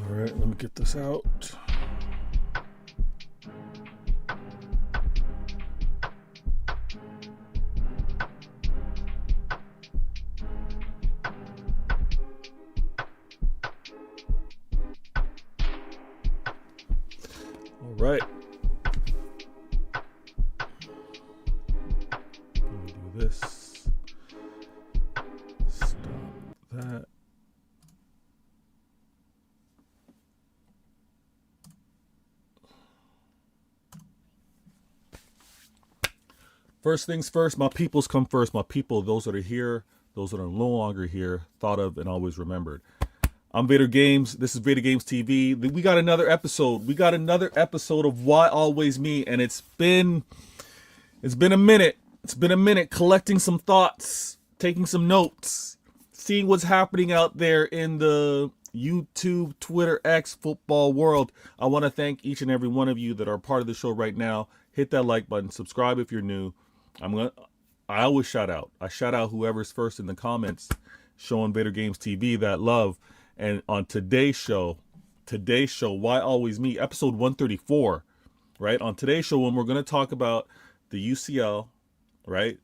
All right, let me get this out. All right. Let me do this. Stop that. First things first, my peoples come first. My people, those that are here, those that are no longer here, thought of and always remembered. I'm Vader Games. This is Vader Games TV. We got another episode. We got another episode of Why Always Me, and it's been a minute. It's been a minute collecting some thoughts, taking some notes, seeing what's happening out there in the YouTube, Twitter, X football world. I want to thank each and every one of you that are part of the show right now. Hit that like button, subscribe if you're new. I always shout out. I shout out whoever's first in the comments, showing Vader Games TV that love. And on today's show, Why Always Me, episode 134, right? On today's show, when we're going to talk about the UCL, right?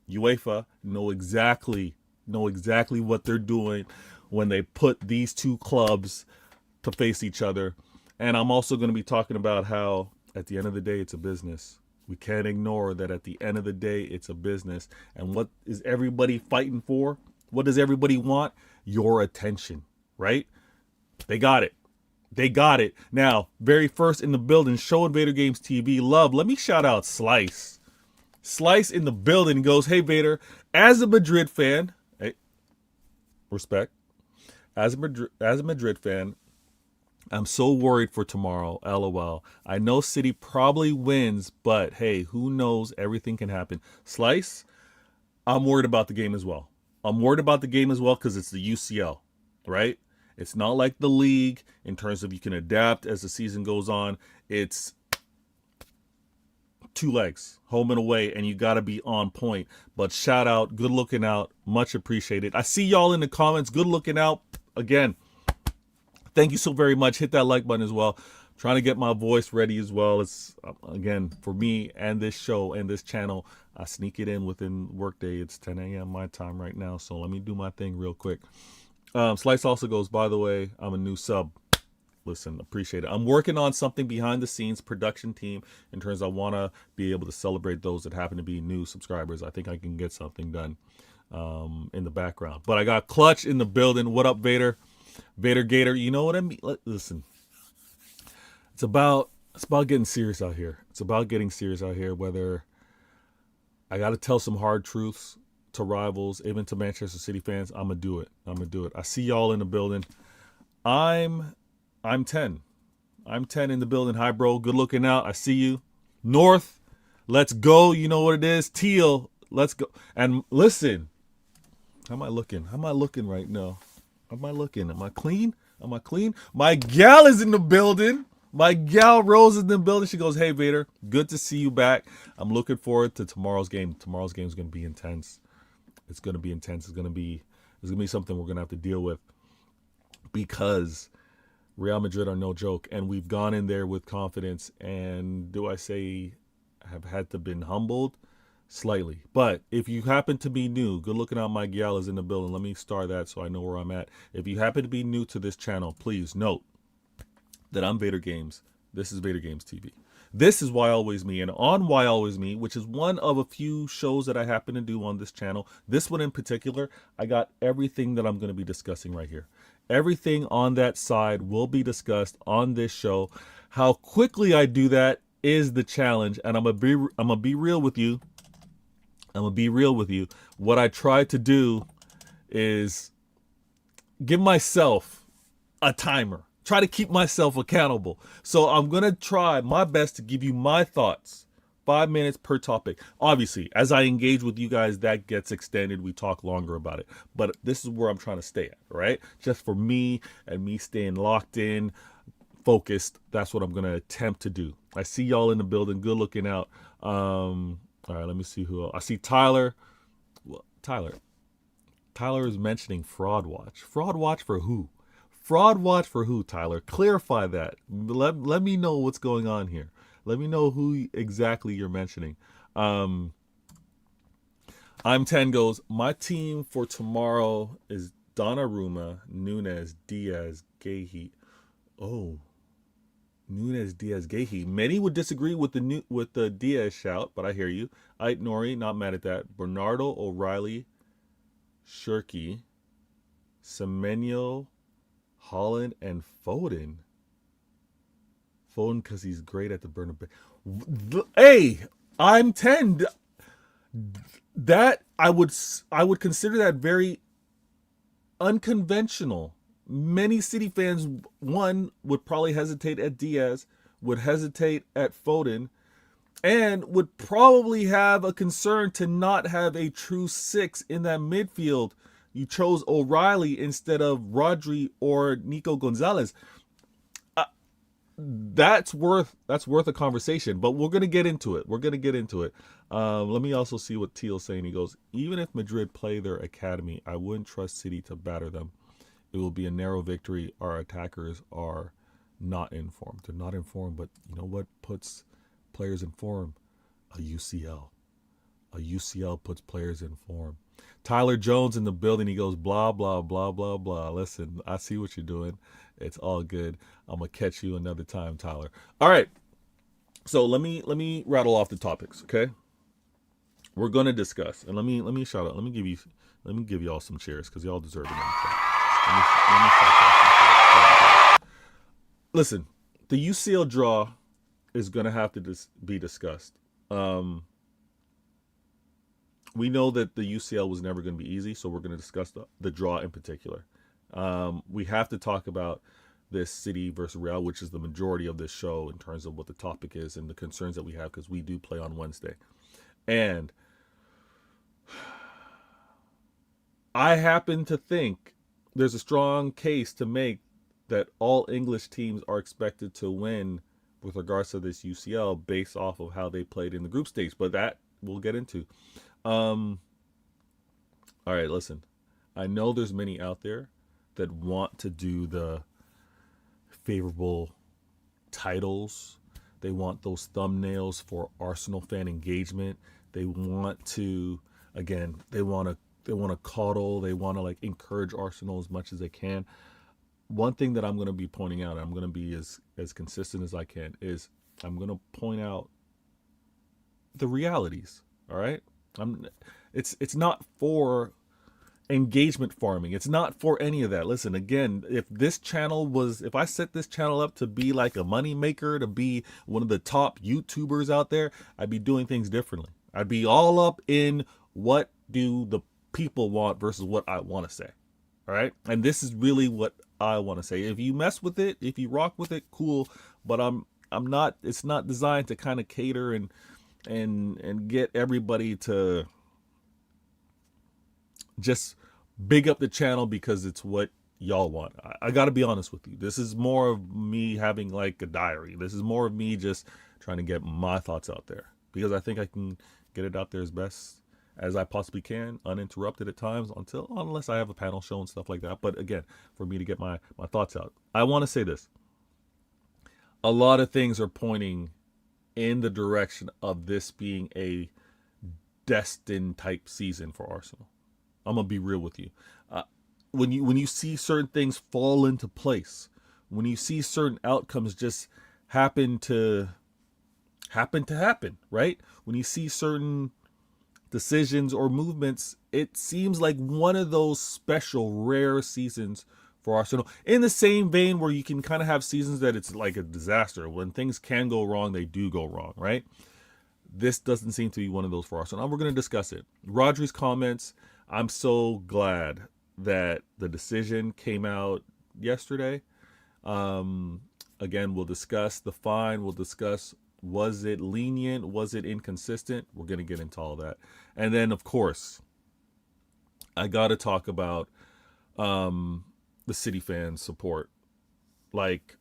UEFA know exactly what they're doing when they put these two clubs to face each other. And I'm also going to be talking about how at the end of the day, it's a business. We can't ignore that at the end of the day, it's a business. And what is everybody fighting for? What does everybody want? Your attention, right? They got it. They got it. Now, very first in the building, showing Vader Games TV love. Let me shout out Slice. Slice in the building goes, hey, Vader, as a Madrid fan, hey, respect. As a Madrid fan, I'm so worried for tomorrow, LOL. I know City probably wins, but hey, who knows? Everything can happen. Slice, I'm worried about the game as well. I'm worried about the game as well because it's the UCL, right? It's not like the league in terms of you can adapt as the season goes on. It's two legs, home and away, and you got to be on point. But shout out, good looking out, much appreciated. I see y'all in the comments, good looking out. Again, thank you so very much. Hit that like button as well. Trying to get my voice ready as well. It's, again, for me and this show and this channel, I sneak it in within workday. It's 10 a.m. my time right now, so let me do my thing real quick. Slice also goes, by the way, I'm a new sub. Listen, appreciate it. I'm working on something behind the scenes, production team, in terms I want to be able to celebrate those that happen to be new subscribers. I think I can get something done in the background. But I got Clutch in the building. What up, Vader? Vader Gator, you know what I mean? Listen, it's about getting serious out here. It's about getting serious out here. Whether I got to tell some hard truths to rivals, even to Manchester City fans, I'm gonna do it. I see y'all in the building. I'm 10. I'm 10 in the building. Hi, bro. Good looking out. I see you. North, let's go. You know what it is. Teal, let's go. And listen, how am I looking? How am I looking right now? How am I looking? Am I clean? Am I clean? My gal is in the building. My gal Rose is in the building. She goes, hey, Vader, good to see you back. I'm looking forward to tomorrow's game. Tomorrow's game is going to be intense. It's going to be intense. It's going to be something we're going to have to deal with because Real Madrid are no joke. And we've gone in there with confidence. And do I say have had to been humbled? Slightly. But if you happen to be new, good looking out, my gal is in the building. Let me star that so I know where I'm at. If you happen to be new to this channel, please note that I'm Vader Games. This is Vader Games TV. This is Why Always Me. And on Why Always Me, which is one of a few shows that I happen to do on this channel, this one in particular, I got everything that I'm going to be discussing right here. Everything on that side will be discussed on this show. How quickly I do that is the challenge. And I'm gonna be real with you. What I try to do is give myself a timer. Try to keep myself accountable. So I'm going to try my best to give you my thoughts. 5 minutes per topic. Obviously, as I engage with you guys, that gets extended. We talk longer about it. But this is where I'm trying to stay at, right? Just for me and me staying locked in, focused. That's what I'm going to attempt to do. I see y'all in the building. Good looking out. All right, let me see who else. I see Tyler. Well, Tyler is mentioning Fraud Watch. Fraud Watch for who? Fraud watch for who, Tyler? Clarify that. Let me know what's going on here. Let me know who exactly you're mentioning. I'm 10 goes, my team for tomorrow is Donnarumma, Nunes, Diaz, Gahey. Oh, Nunes, Diaz, Gahey. Many would disagree with the Diaz shout, but I hear you. Ait Nori, not mad at that. Bernardo, O'Reilly, Shirky, Semenyo, Holland, and Foden. Foden because he's great at the Bernabeu. Hey, I'm 10. That I would consider that very unconventional. Many City fans, one, would probably hesitate at Diaz, would hesitate at Foden, and would probably have a concern to not have a true 6 in that midfield. You chose O'Reilly instead of Rodri or Nico Gonzalez. That's worth a conversation, but we're gonna get into it. Let me also see what Teal's saying. He goes, even if Madrid play their academy, I wouldn't trust City to batter them. It will be a narrow victory. Our attackers are not informed. They're not informed, but you know what puts players in form? A UCL. A UCL puts players in form. Tyler Jones in the building. He goes, blah, blah, blah, blah, blah. Listen, I see what you're doing. It's all good. I'm going to catch you another time, Tyler. All right. So let me rattle off the topics, okay? We're going to discuss. And let me shout out. Let me give y'all some cheers because y'all deserve it. Listen, the UCL draw is going to have to be discussed. We know that the UCL was never going to be easy, so we're going to discuss the draw in particular. We have to talk about this City versus Real, which is the majority of this show in terms of what the topic is and the concerns that we have because we do play on Wednesday. And I happen to think there's a strong case to make that all English teams are expected to win with regards to this UCL based off of how they played in the group stage, but that we'll get into. All right, listen. I know there's many out there that want to do the favorable titles. They want those thumbnails for Arsenal fan engagement. They want to, again, they want to coddle. They want to like encourage Arsenal as much as they can. One thing that I'm going to be pointing out, I'm going to be as consistent as I can, is I'm going to point out the realities. All right. It's not for engagement farming. It's not for any of that. Listen, again, if I set this channel up to be like a money maker, to be one of the top YouTubers out there, I'd be doing things differently. I'd be all up in what do the people want versus what I want to say. All right. And this is really what I want to say. If you mess with it, if you rock with it, cool. But it's not designed to kind of cater and get everybody to just big up the channel because it's what y'all want. I got to be honest with you. This is more of me having like a diary. This is more of me just trying to get my thoughts out there because I think I can get it out there as best as I possibly can, uninterrupted at times unless I have a panel show and stuff like that. But again, for me to get my thoughts out, I want to say this. A lot of things are pointing in the direction of this being a destined type season for Arsenal. I'm gonna be real with you. When you see certain things fall into place, when you see certain outcomes just happen to happen, right? When you see certain decisions or movements, it seems like one of those special rare seasons for Arsenal. In the same vein where you can kind of have seasons that it's like a disaster. When things can go wrong, they do go wrong, right? This doesn't seem to be one of those for Arsenal. Now we're going to discuss it. Rodri's comments. I'm so glad that the decision came out yesterday. Again, we'll discuss the fine. We'll discuss, was it lenient? Was it inconsistent? We're going to get into all that. And then, of course, I got to talk about the City fans' support. Like,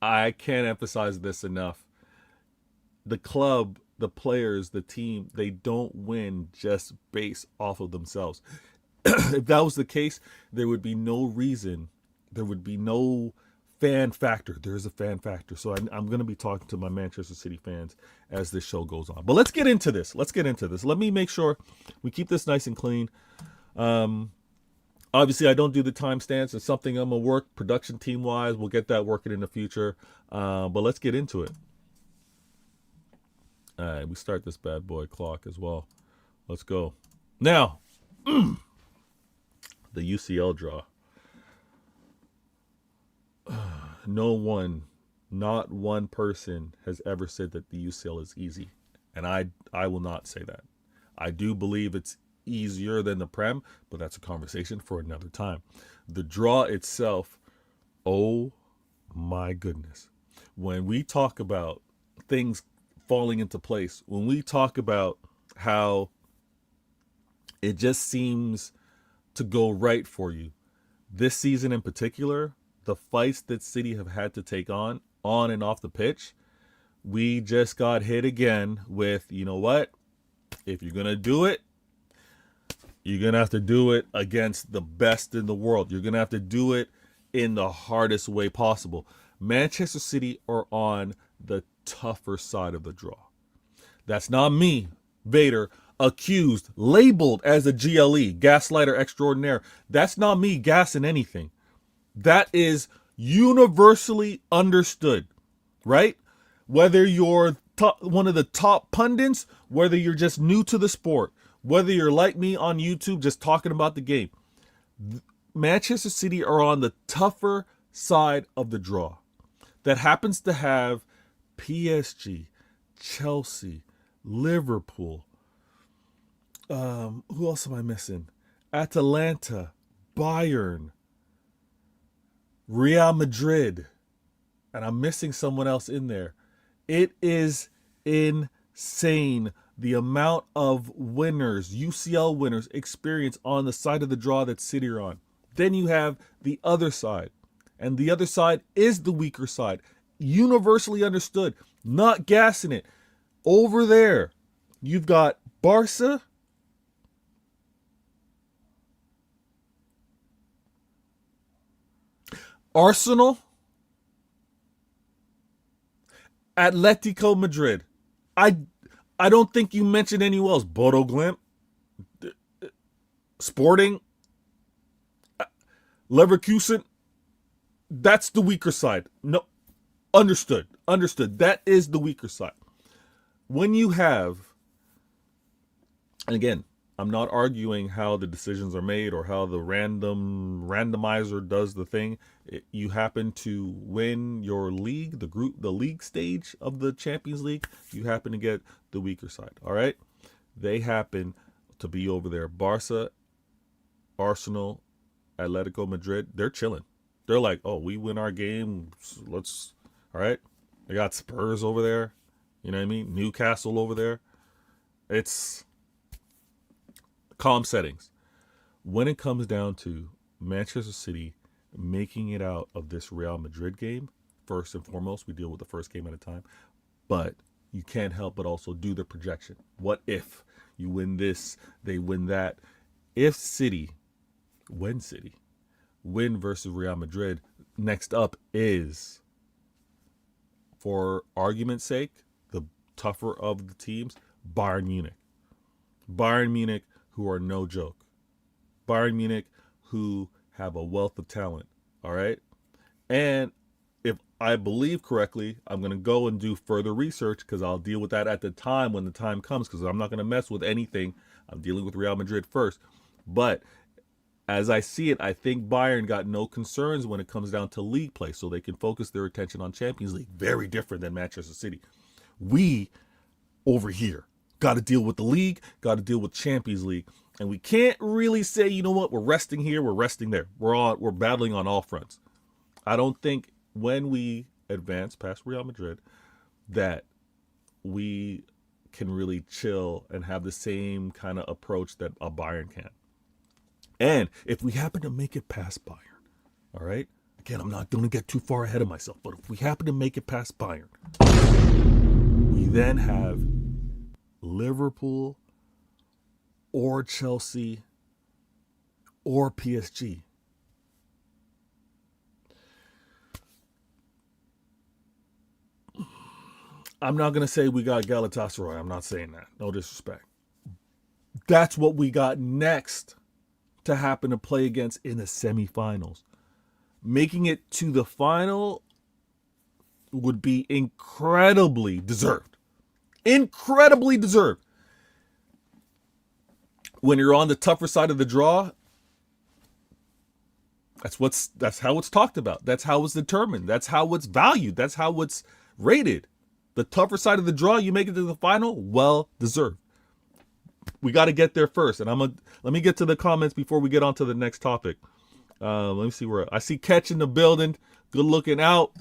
I can't emphasize this enough. The club, the players, the team, they don't win just based off of themselves. if that was the case, there would be no reason, there would be no fan factor. There is a fan factor. So I'm going to be talking to my Manchester City fans as this show goes on. But let's get into this. Let me make sure we keep this nice and clean. Obviously, I don't do the timestamps. It's something I'm going to work production team-wise. We'll get that working in the future. But let's get into it. All right, we start this bad boy clock as well. Let's go. Now, the UCL draw. Not one person has ever said that the UCL is easy. And I will not say that. I do believe it's easier than the Prem, but that's a conversation for another time. The draw itself, oh my goodness. When we talk about things falling into place, when we talk about how it just seems to go right for you, this season in particular, the fights that City have had to take on and off the pitch, we just got hit again with, you know what? If you're going to do it, you're going to have to do it against the best in the world. You're going to have to do it in the hardest way possible. Manchester City are on the tougher side of the draw. That's not me, Vader, accused, labeled as a GLE, gaslighter extraordinaire. That's not me gassing anything. That is universally understood, right? Whether you're one of the top pundits, whether you're just new to the sport, whether you're like me on YouTube just talking about the game, Manchester City are on the tougher side of the draw. That happens to have PSG, Chelsea, Liverpool. Who else am I missing? Atalanta, Bayern, Real Madrid, and I'm missing someone else in there. It is insane the amount of winners, UCL winners, experience on the side of the draw that City are on. Then you have the other side, and the other side is the weaker side. Universally understood, not gassing it. Over there, you've got Barca, Arsenal, Atletico Madrid. I don't think you mentioned anyone else. Bodo Glimt, Sporting, Leverkusen. That's the weaker side. No, understood. That is the weaker side. When you have, and again, I'm not arguing how the decisions are made or how the randomizer does the thing. You happen to win your league, the league stage of the Champions League. You happen to get the weaker side. All right. They happen to be over there. Barca, Arsenal, Atletico Madrid. They're chilling. They're like, oh, we win our game. Let's, all right. They got Spurs over there. You know what I mean? Newcastle over there. It's calm settings. When it comes down to Manchester City making it out of this Real Madrid game, first and foremost, we deal with the first game at a time, but you can't help but also do the projection. What if you win this, they win that? If City win versus Real Madrid, next up is, for argument's sake, the tougher of the teams, Bayern Munich. Bayern Munich, who are no joke. Bayern Munich, who have a wealth of talent, all right? And if I believe correctly, I'm going to go and do further research because I'll deal with that at the time when the time comes, because I'm not going to mess with anything. I'm dealing with Real Madrid first. But as I see it, I think Bayern got no concerns when it comes down to league play, so they can focus their attention on Champions League. Very different than Manchester City. We, over here, got to deal with the league, got to deal with Champions League. And we can't really say, you know what, we're resting here, we're resting there. We're battling on all fronts. I don't think when we advance past Real Madrid that we can really chill and have the same kind of approach that a Bayern can. And if we happen to make it past Bayern, all right, again, I'm not going to get too far ahead of myself, but if we happen to make it past Bayern, we then have Liverpool or Chelsea or PSG. I'm not going to say we got Galatasaray. I'm not saying that. No disrespect. That's what we got next to happen to play against in the semifinals. Making it to the final would be incredibly deserved. Incredibly deserved. When you're on the tougher side of the draw, that's how it's talked about. That's how it's determined. That's how it's valued. That's how it's rated. The tougher side of the draw, you make it to the final, well deserved. We got to get there first. And let me get to the comments before we get on to the next topic. Let me see where I see Catch in the building. Good looking out.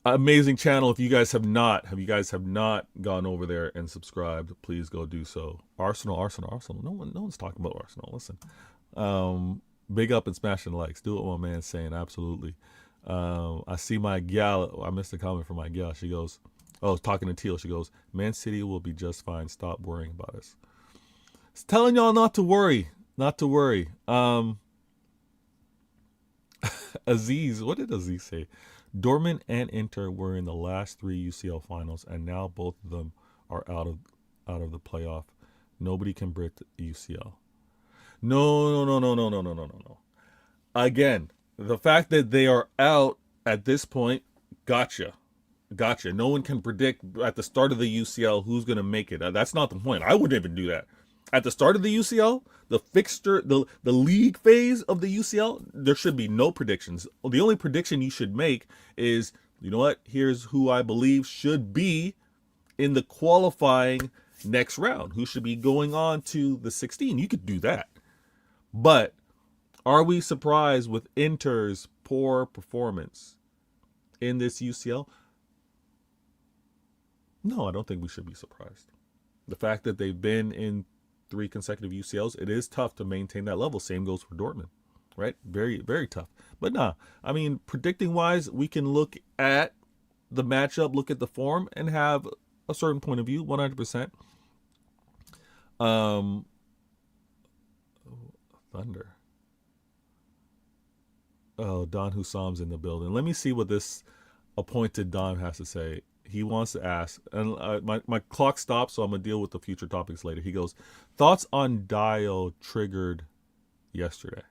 Amazing channel. If you guys have not gone over there and subscribed, please go do so. Arsenal. No one's talking about Arsenal. Listen. Big up and smashing likes. Do what my man's saying. Absolutely. I see my gal. I missed a comment from my gal. She goes, talking to Teal. She goes, Man City will be just fine. Stop worrying about us. It's telling y'all not to worry. Not to worry. Aziz, what did Aziz say? Dortmund and Inter were in the last 3 UCL finals, and now both of them are out of the playoff. Nobody can break the UCL. No. Again, the fact that they are out at this point, gotcha. No one can predict at the start of the UCL who's going to make it. That's not the point. I wouldn't even do that. At the start of the UCL, the fixture, the league phase of the UCL, there should be no predictions. The only prediction you should make is, you know what? Here's who I believe should be in the qualifying next round. Who should be going on to the 16? You could do that. But are we surprised with Inter's poor performance in this UCL? No, I don't think we should be surprised. The fact that they've been in 3 consecutive UCLs, it is tough to maintain that level. Same goes for Dortmund, right? Very, very tough. But nah, I mean, predicting wise, we can look at the matchup, look at the form, and have a certain point of view, 100%. Thunder. Oh, Don Hussam's in the building. Let me see what this appointed Don has to say. He wants to ask, and my clock stopped, so I'm going to deal with the future topics later. He goes, thoughts on Dio triggered yesterday.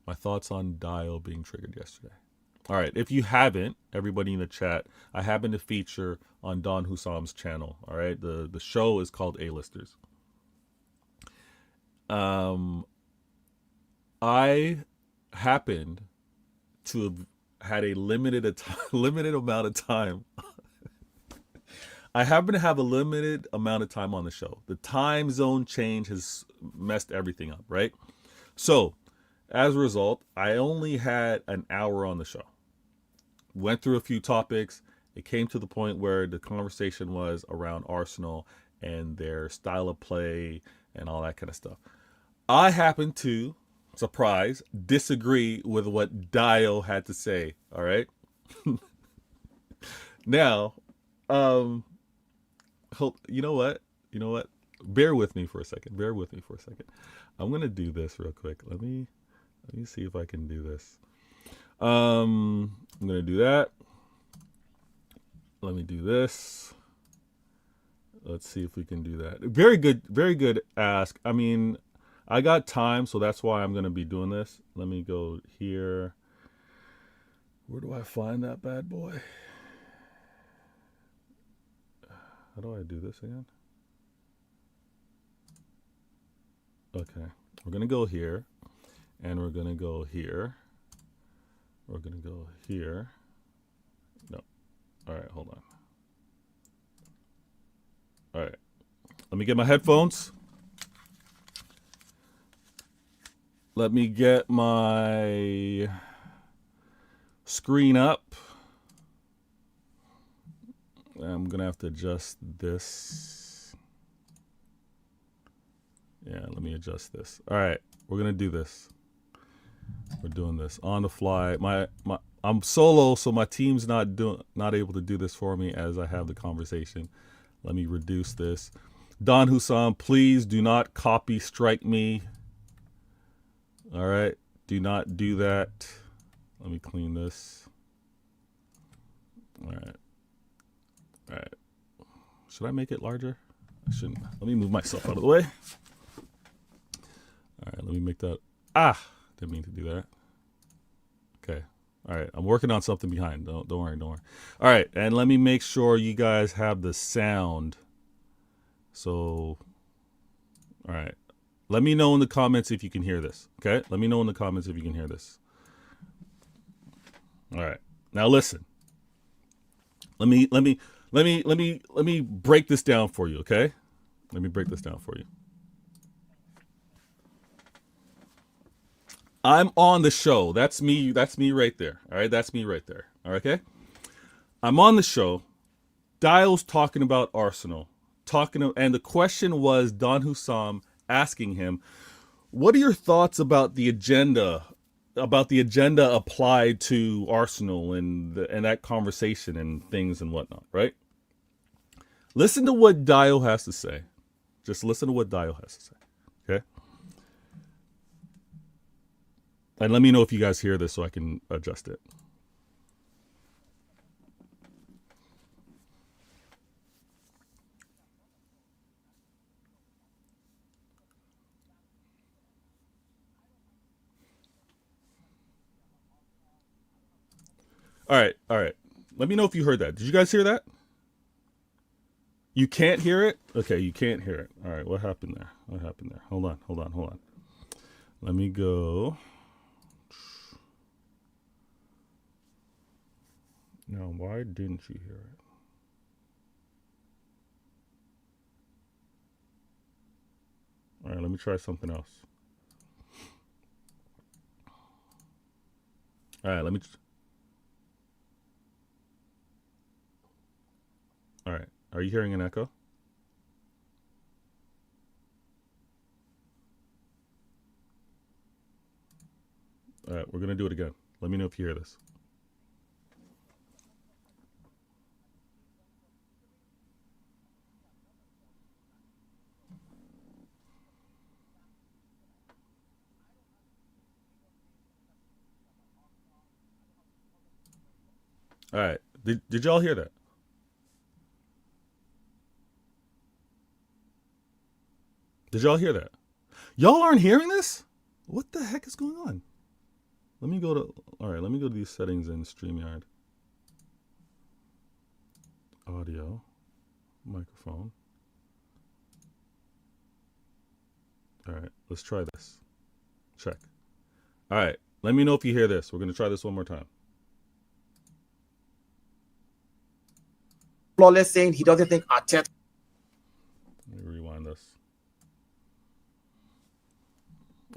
My thoughts on Dio being triggered yesterday. All right, if you haven't, everybody in the chat, I happen to feature on Don Hussam's channel. All right, the show is called A-Listers. I happened to have had a limited amount of time. I happen to have a limited amount of time on the show. The time zone change has messed everything up, right? So, as a result, I only had an hour on the show. Went through a few topics. It came to the point where the conversation was around Arsenal and their style of play and all that kind of stuff. I happen to, surprise, disagree with what Dio had to say, all right? Now, you know what? Bear with me for a second. I'm going to do this real quick. Let me see if I can do this. I'm going to do that. Let me do this. Let's see if we can do that. Very good ask. I mean, I got time, so that's why I'm going to be doing this. Let me go here. Where do I find that bad boy? How do I do this again? Okay. We're going to go here. And we're going to go here. We're going to go here. No. All right, hold on. All right. Let me get my headphones. Let me get my screen up. I'm going to have to adjust this. Yeah, let me adjust this. All right, we're going to do this. We're doing this on the fly. I'm solo, so my team's not able to do this for me as I have the conversation. Let me reduce this. Don Hussam, please do not copy strike me. All right. Do not do that. Let me clean this. All right. All right. Should I make it larger? I shouldn't. Let me move myself out of the way. All right. Let me make that. Didn't mean to do that. Okay. All right. I'm working on something behind. Don't worry. Don't worry. All right. And let me make sure you guys have the sound. So, all right. Let me know in the comments if you can hear this. Okay? Let me know in the comments if you can hear this. All right. Now listen. Let me break this down for you, okay? Let me break this down for you. I'm on the show. That's me right there. All right? That's me right there. All right, okay? I'm on the show. Dial's talking about Arsenal. And the question was Don Hussam asking him, what are your thoughts about the agenda applied to Arsenal and that conversation and things and whatnot, right? Listen to what Dio has to say. Just listen to what Dio has to say, okay? And let me know if you guys hear this so I can adjust it. All right. Let me know if you heard that. Did you guys hear that? You can't hear it? Okay, you can't hear it. All right, what happened there? Hold on. Let me go. No, why didn't you hear it? All right, let me try something else. All right, All right, are you hearing an echo? All right, we're going to do it again. Let me know if you hear this. All right, did y'all hear that? Did y'all hear that? Y'all aren't hearing this? What the heck is going on? Let me go to these settings in StreamYard. Audio, microphone. All right, let's try this. Check. All right, let me know if you hear this. We're going to try this one more time. Flawless saying he doesn't think Arteta. Let me rewind this.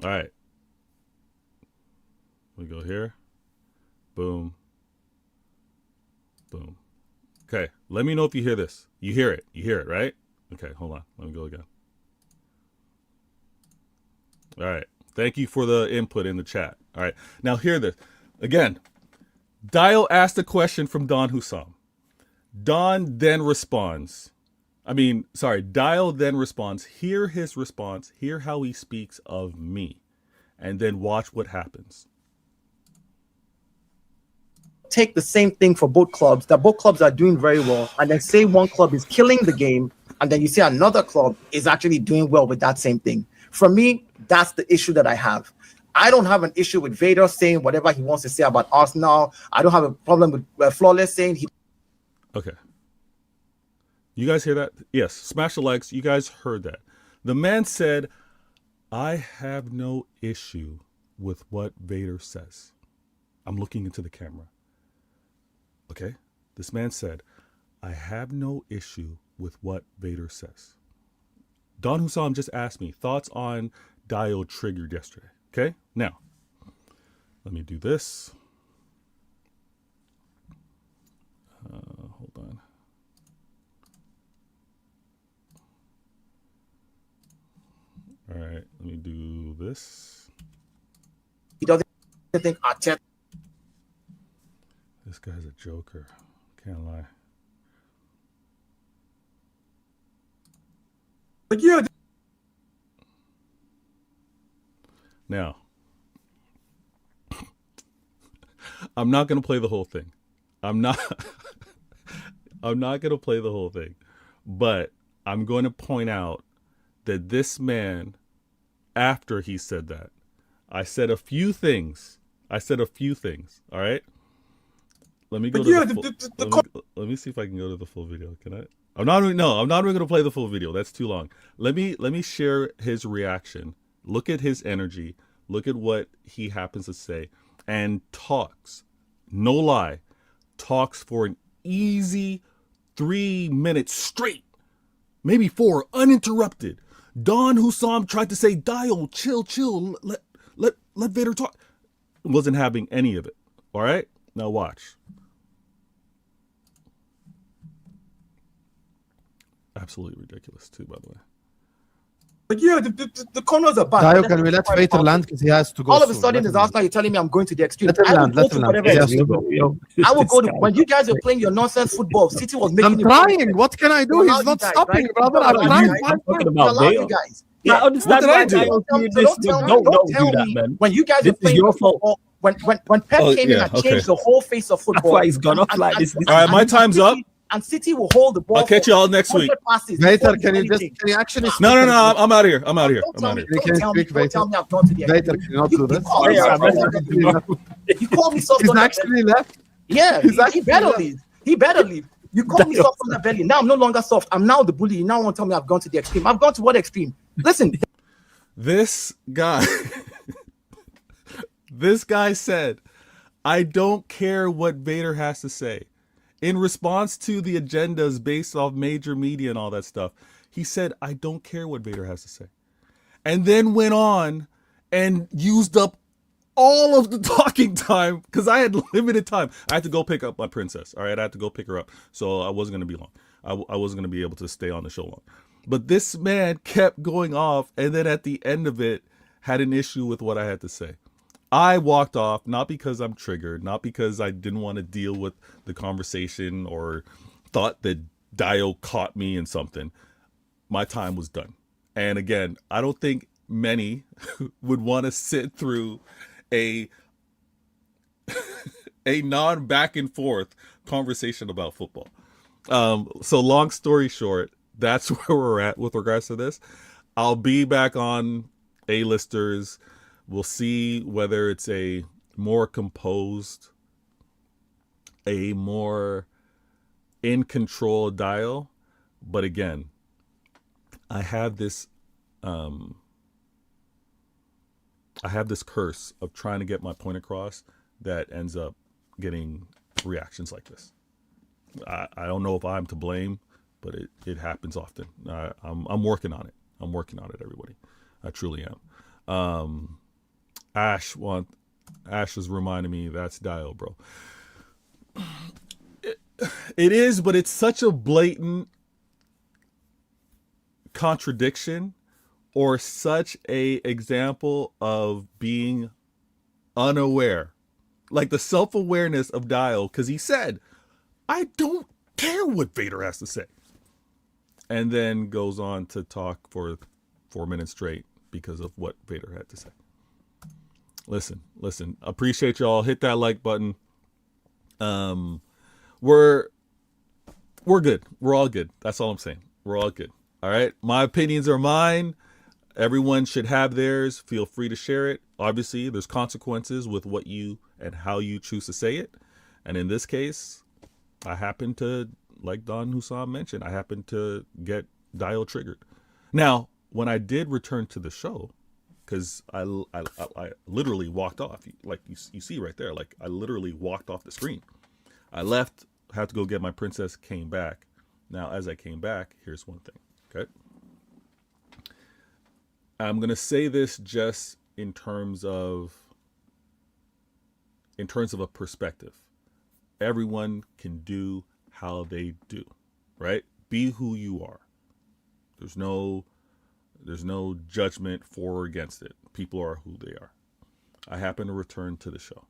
All right. We go here. Boom. Boom. Okay. Let me know if you hear this. You hear it. You hear it, right? Okay. Hold on. Let me go again. All right. Thank you for the input in the chat. All right. Now hear this. Again, Dio asked a question from Don Hussam. Don then responds. Dio then responds. Hear his response. Hear how he speaks of me. And then watch what happens. Take the same thing for both clubs, that both clubs are doing very well, and then say one club is killing the game, and then you say another club is actually doing well with that same thing. For me, that's the issue that I have. I don't have an issue with Vader saying whatever he wants to say about Arsenal. I don't have a problem with Flawless saying he... Okay. You guys hear that? Yes. Smash the likes. You guys heard that. The man said, I have no issue with what Vader says. I'm looking into the camera. Okay? This man said, I have no issue with what Vader says. Don Hussam just asked me thoughts on Dio triggered yesterday. Okay? Now, let me do this. Hold on. All right, let me do this. He doesn't think Arteta... This guy's a joker. Can't lie. But yeah. Now, I'm not gonna play the whole thing. I'm not. I'm not gonna play the whole thing, but I'm going to point out that this man, after he said that, I said a few things. All right. Let me go to let me see if I can go to the full video. Can I? I'm not even going to play the full video. That's too long. Let me share his reaction. Look at his energy. Look at what he happens to say, and talks. No lie, talks for an easy 3 minutes straight, maybe 4, uninterrupted. Don Hussam tried to say, Dio, chill, let Vader talk. Wasn't having any of it. All right, now watch. Absolutely ridiculous too, by the way. But yeah, the corners are bad. Dio, can we let Vader land because he has to go? All of a sudden, there's Arsenal. You're telling me I'm going to the extreme. Let him land. He has to go. I will go to when you guys were playing your nonsense football. City was making. I'm trying. What can I do? He's not stopping, brother. I'm trying. Talking about Vader. Yeah. I understand why Dio did this. Don't do that, man. When you guys This were playing is your football, fault. when Pep came in and changed the whole face of football. That's why he's gone off like this. All right, my time's up. And City will hold the ball. I'll catch you all next week. Vader, can you actually? No. I'm out of here. Vader, can you not do this? You call me soft. He's on actually left. Yeah, he better leave. He better leave. You call me soft on the belly. Now I'm no longer soft. I'm now the bully. You now want to tell me I've gone to the extreme. I've gone to what extreme? Listen. This guy, this guy said, I don't care what Vader has to say. In response to the agendas based off major media and all that stuff, he said, I don't care what Vader has to say. And then went on and used up all of the talking time because I had limited time. I had to go pick up my princess. All right, I had to go pick her up. So I wasn't going to be long. I wasn't going to be able to stay on the show long. But this man kept going off, and then at the end of it, had an issue with what I had to say. I walked off, not because I'm triggered, not because I didn't want to deal with the conversation or thought that Dio caught me in something. My time was done. And again, I don't think many would want to sit through a non-back and forth conversation about football. So long story short, that's where we're at with regards to this. I'll be back on A-listers. We'll see whether it's a more composed, a more in control Dio. But again, I have this curse of trying to get my point across that ends up getting reactions like this. I don't know if I'm to blame, but it happens often. I'm working on it. I'm working on it, everybody. I truly am. Ash was reminding me that's Dio, bro. It is, but it's such a blatant contradiction or such a example of being unaware. Like the self-awareness of Dio, because he said, I don't care what Vader has to say. And then goes on to talk for 4 minutes straight because of what Vader had to say. Listen. Appreciate y'all. Hit that like button. We're good. We're all good. That's all I'm saying. We're all good. All right. My opinions are mine. Everyone should have theirs. Feel free to share it. Obviously, there's consequences with what you and how you choose to say it. And in this case, I happen to, like Don Hussam mentioned, I happen to get Dio triggered. Now, when I did return to the show, because I literally walked off, like you see right there, like I literally walked off the screen. I left, had to go get my princess, came back. Now, as I came back, here's one thing, okay? I'm going to say this just in terms of a perspective. Everyone can do how they do, right? Be who you are. There's no judgment for or against it. People are who they are. I happen to return to the show.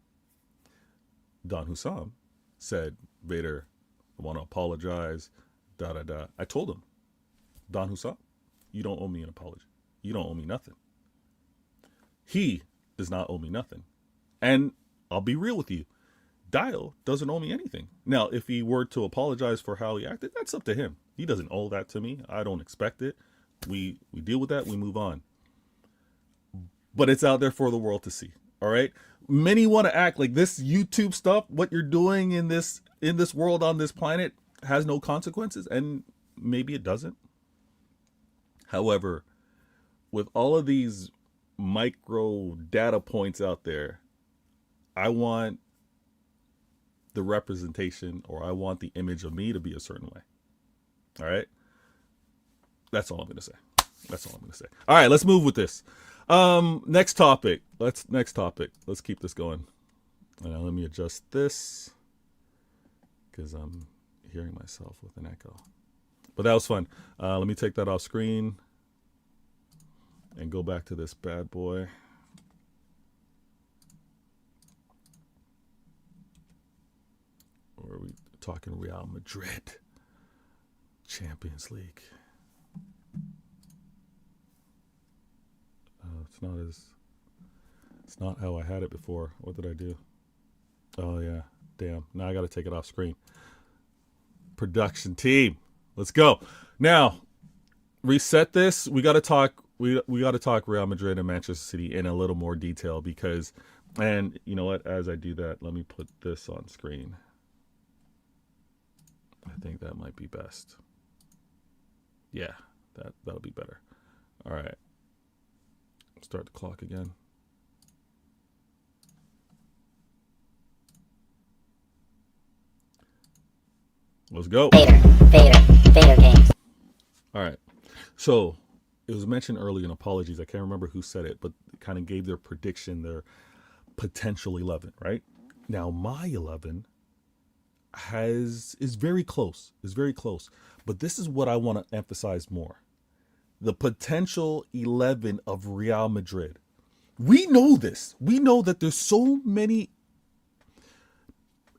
Don Hussam said, Vader, I want to apologize, I told him, Don Hussam, you don't owe me an apology. You don't owe me nothing. He does not owe me nothing. And I'll be real with you. Dial doesn't owe me anything. Now, if he were to apologize for how he acted, that's up to him. He doesn't owe that to me. I don't expect it. We deal with that. We move on. But it's out there for the world to see. All right. Many want to act like this YouTube stuff, what you're doing in this world on this planet, has no consequences, and maybe it doesn't. However, with all of these micro data points out there, I want the representation, or I want the image of me to be a certain way. All right. That's all I'm going to say. That's all I'm going to say. All right, let's move with this. Next topic. Let's keep this going. Let me adjust this because I'm hearing myself with an echo. But that was fun. Let me take that off screen and go back to this bad boy. Or are we talking Real Madrid Champions League? It's not how I had it before. What did I do? Oh yeah, damn. Now I got to take it off screen. Production team, let's go. Now, reset this. We got to talk. We got to talk Real Madrid and Manchester City in a little more detail because, and you know what? As I do that, let me put this on screen. I think that might be best. Yeah, that'll be better. All right. Start the clock again. Let's go. Vader games. All right. So it was mentioned earlier, and apologies, I can't remember who said it, but kind of gave their prediction, their potential 11, right? Now my 11 is very close. But this is what I want to emphasize more. The potential 11 of Real Madrid. We know this. We know that there's so many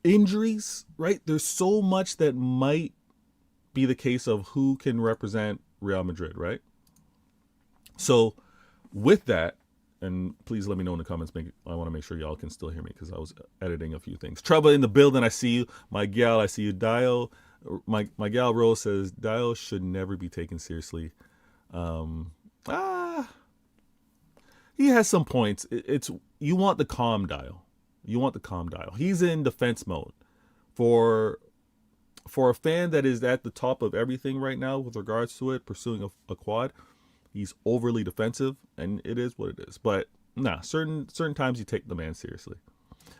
injuries, right? There's so much that might be the case of who can represent Real Madrid, right? So with that, and please let me know in the comments. I want to make sure y'all can still hear me because I was editing a few things. Trouble in the building. I see you. My gal, I see you. Dio. My gal Rose says Dio should never be taken seriously. He has some points. It's you want the calm Dio. You want the calm Dio. He's in defense mode. For a fan that is at the top of everything right now with regards to it, pursuing a quad, he's overly defensive, and it is what it is. But nah, certain times you take the man seriously.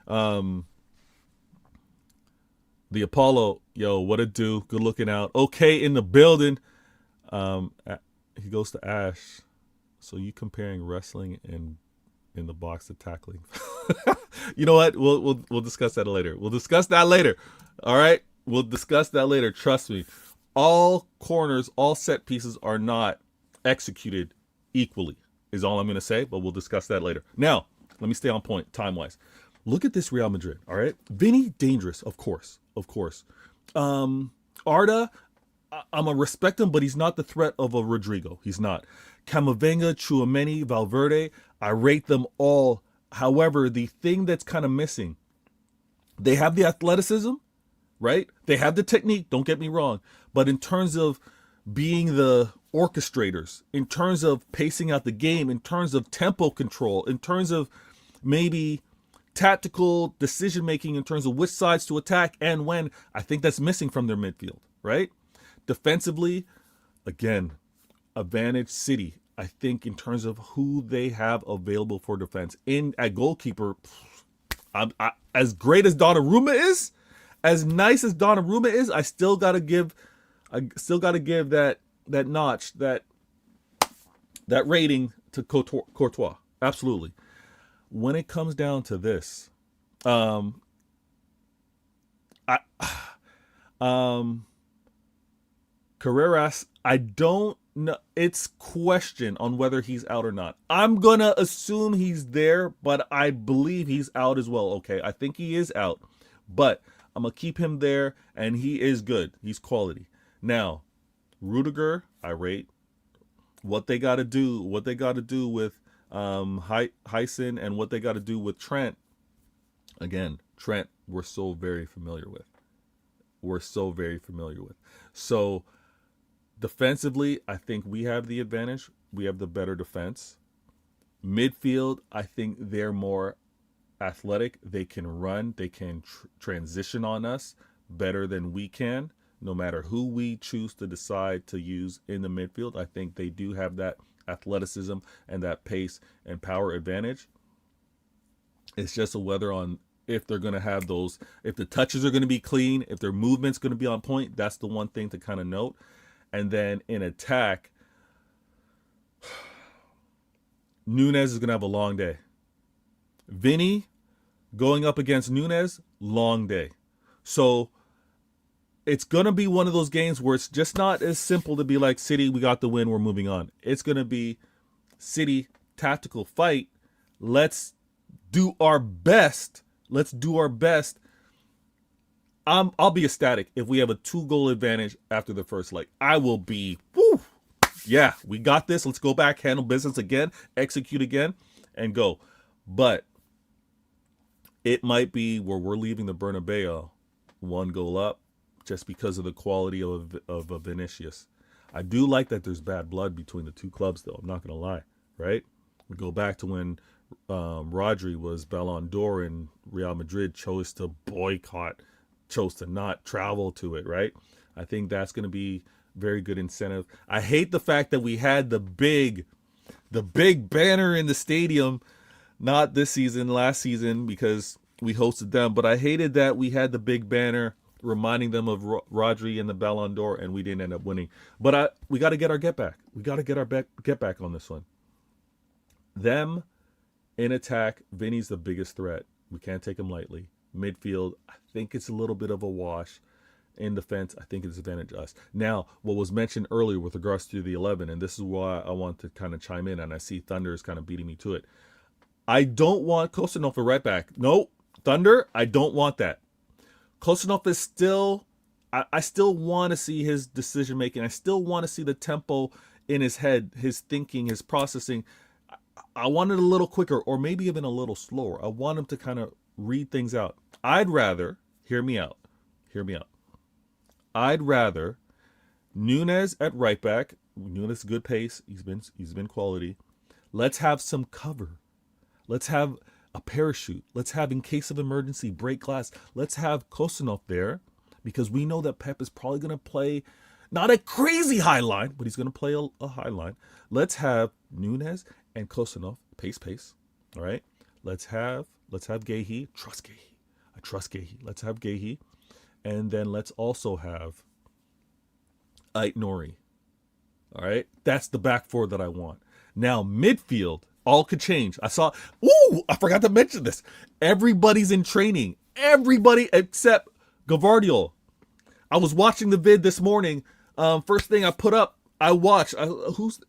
The Apollo, yo, what it do? Good looking out. Okay, in the building. He goes to Ash. So you comparing wrestling and in the box to tackling? You know what? We'll discuss that later. We'll discuss that later. All right, we'll discuss that later. Trust me. All corners, all set pieces are not executed equally. Is all I'm going to say. But we'll discuss that later. Now, let me stay on point time wise. Look at this Real Madrid. All right, Vinny, dangerous, of course. Arda, I'm gonna respect him, but he's not the threat of a Rodrigo. He's not. Camavinga, Tchouaméni, Valverde, I rate them all. However, the thing that's kind of missing, they have the athleticism, right? They have the technique, don't get me wrong. But in terms of being the orchestrators, in terms of pacing out the game, in terms of tempo control, in terms of maybe tactical decision-making in terms of which sides to attack and when, I think that's missing from their midfield, right? Defensively, again, advantage City. I think in terms of who they have available for defense. At goalkeeper, as great as Donnarumma is, as nice as Donnarumma is, I still gotta give that notch, that rating to Courtois. Absolutely. When it comes down to this, Carreras, I don't know. It's question on whether he's out or not. I'm gonna assume he's there, but I believe he's out as well. Okay, I think he is out, but I'm gonna keep him there, and he is good. He's quality. Now, Rudiger, I rate. What they got to do with Hyson and what they got to do with Trent. Again, Trent, we're so very familiar with. So defensively, I think we have the advantage. We have the better defense. Midfield, I think they're more athletic. They can run. They can transition on us better than we can. No matter who we choose to decide to use in the midfield, I think they do have that athleticism and that pace and power advantage. It's just a whether on if they're going to have those, if the touches are going to be clean, if their movement's going to be on point. That's the one thing to kind of note. And then in attack, Nunes is going to have a long day. Vinny going up against Nunes, long day. So it's going to be one of those games where it's just not as simple to be like, City, we got the win, we're moving on. It's going to be City, tactical fight. Let's do our best. I'll be ecstatic if we have a 2-goal advantage after the first leg. I will be, woo, yeah, we got this. Let's go back, handle business again, execute again, and go. But it might be where we're leaving the Bernabeu 1 goal up just because of the quality of Vinicius. I do like that there's bad blood between the two clubs, though. I'm not going to lie, right? We go back to when Rodri was Ballon d'Or and Real Madrid chose to boycott, chose to not travel to it, right? I think that's going to be very good incentive. I hate the fact that we had the big banner in the stadium, not this season, last season, because we hosted them, but I hated that we had the big banner reminding them of Rodri and the Ballon d'Or, and we didn't end up winning. But we got to get our get back. We got to get our get back on this one. Them in attack, Vinny's the biggest threat. We can't take him lightly. Midfield, I think it's a little bit of a wash. In defense, I think it's advantage us. Now, what was mentioned earlier with regards to the 11, and this is why I want to kind of chime in, and I see Thunder is kind of beating me to it. I don't want Kostanov for right back. No, Thunder, I don't want that. Kostanov is still, I still want to see his decision making. I still want to see the tempo in his head, his thinking, his processing. I want it a little quicker, or maybe even a little slower. I want him to kind of read things out. I'd rather, hear me out. I'd rather Nunes at right back. Nunes good pace. He's been quality. Let's have some cover. Let's have a parachute. Let's have, in case of emergency, break glass. Let's have Kostanov there, because we know that Pep is probably going to play not a crazy high line, but he's going to play a high line. Let's have Nunes and Kostanov pace. All right. Let's have Guehi. Trust Guehi. I trust Guehi. Let's have Guehi. And then let's also have Ait Nori. All right. That's the back four that I want. Now, midfield, all could change. I forgot to mention this. Everybody's in training. Everybody except Gavardiol. I was watching the vid this morning. First thing I put up, I watched. Who's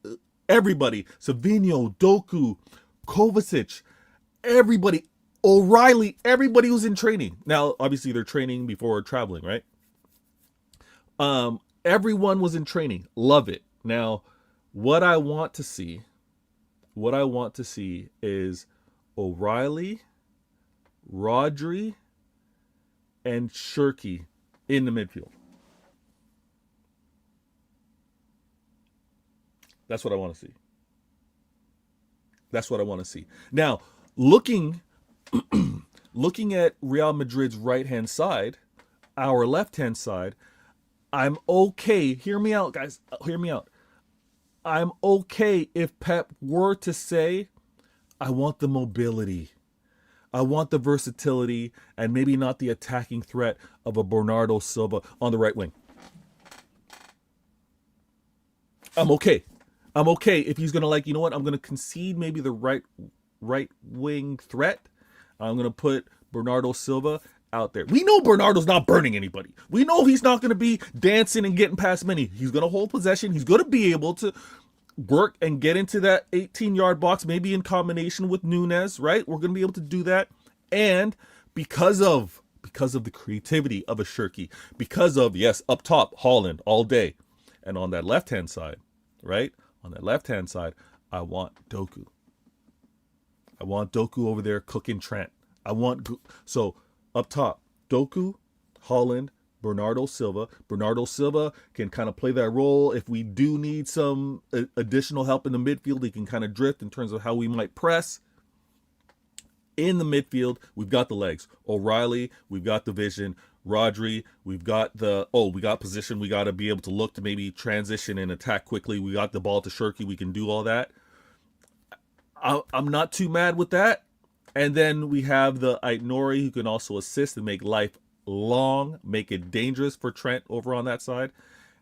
everybody? Savinho, Doku, Kovacic, everybody. O'Reilly, everybody was in training. Now, obviously, they're training before traveling, right? Everyone was in training. Love it. Now, what I want to see is O'Reilly, Rodri, and Shirky in the midfield. That's what I want to see. Now, looking at Real Madrid's right-hand side, our left-hand side, I'm okay. Hear me out, guys. Hear me out. I'm okay if Pep were to say, I want the mobility. I want the versatility and maybe not the attacking threat of a Bernardo Silva on the right wing. I'm okay if he's going to, you know what, I'm going to concede maybe the right wing threat. I'm going to put Bernardo Silva out there. We know Bernardo's not burning anybody. We know he's not going to be dancing and getting past many. He's going to hold possession. He's going to be able to work and get into that 18-yard box, maybe in combination with Nunes, right? We're going to be able to do that. And because of the creativity of a Shirky, because of, yes, up top, Haaland all day. And on that left-hand side, right? On that left-hand side, I want Doku. I want Doku over there cooking Trent. So Up top, Doku, Holland, Bernardo Silva. Bernardo Silva can kind of play that role. If we do need some additional help in the midfield, he can kind of drift in terms of how we might press. In the midfield, we've got the legs. O'Reilly, we've got the vision. Rodri, we've got we got position. We got to be able to look to maybe transition and attack quickly. We got the ball to Shirky. We can do all that. I'm not too mad with that. And then we have the Aitnori who can also assist and make life long, make it dangerous for Trent over on that side.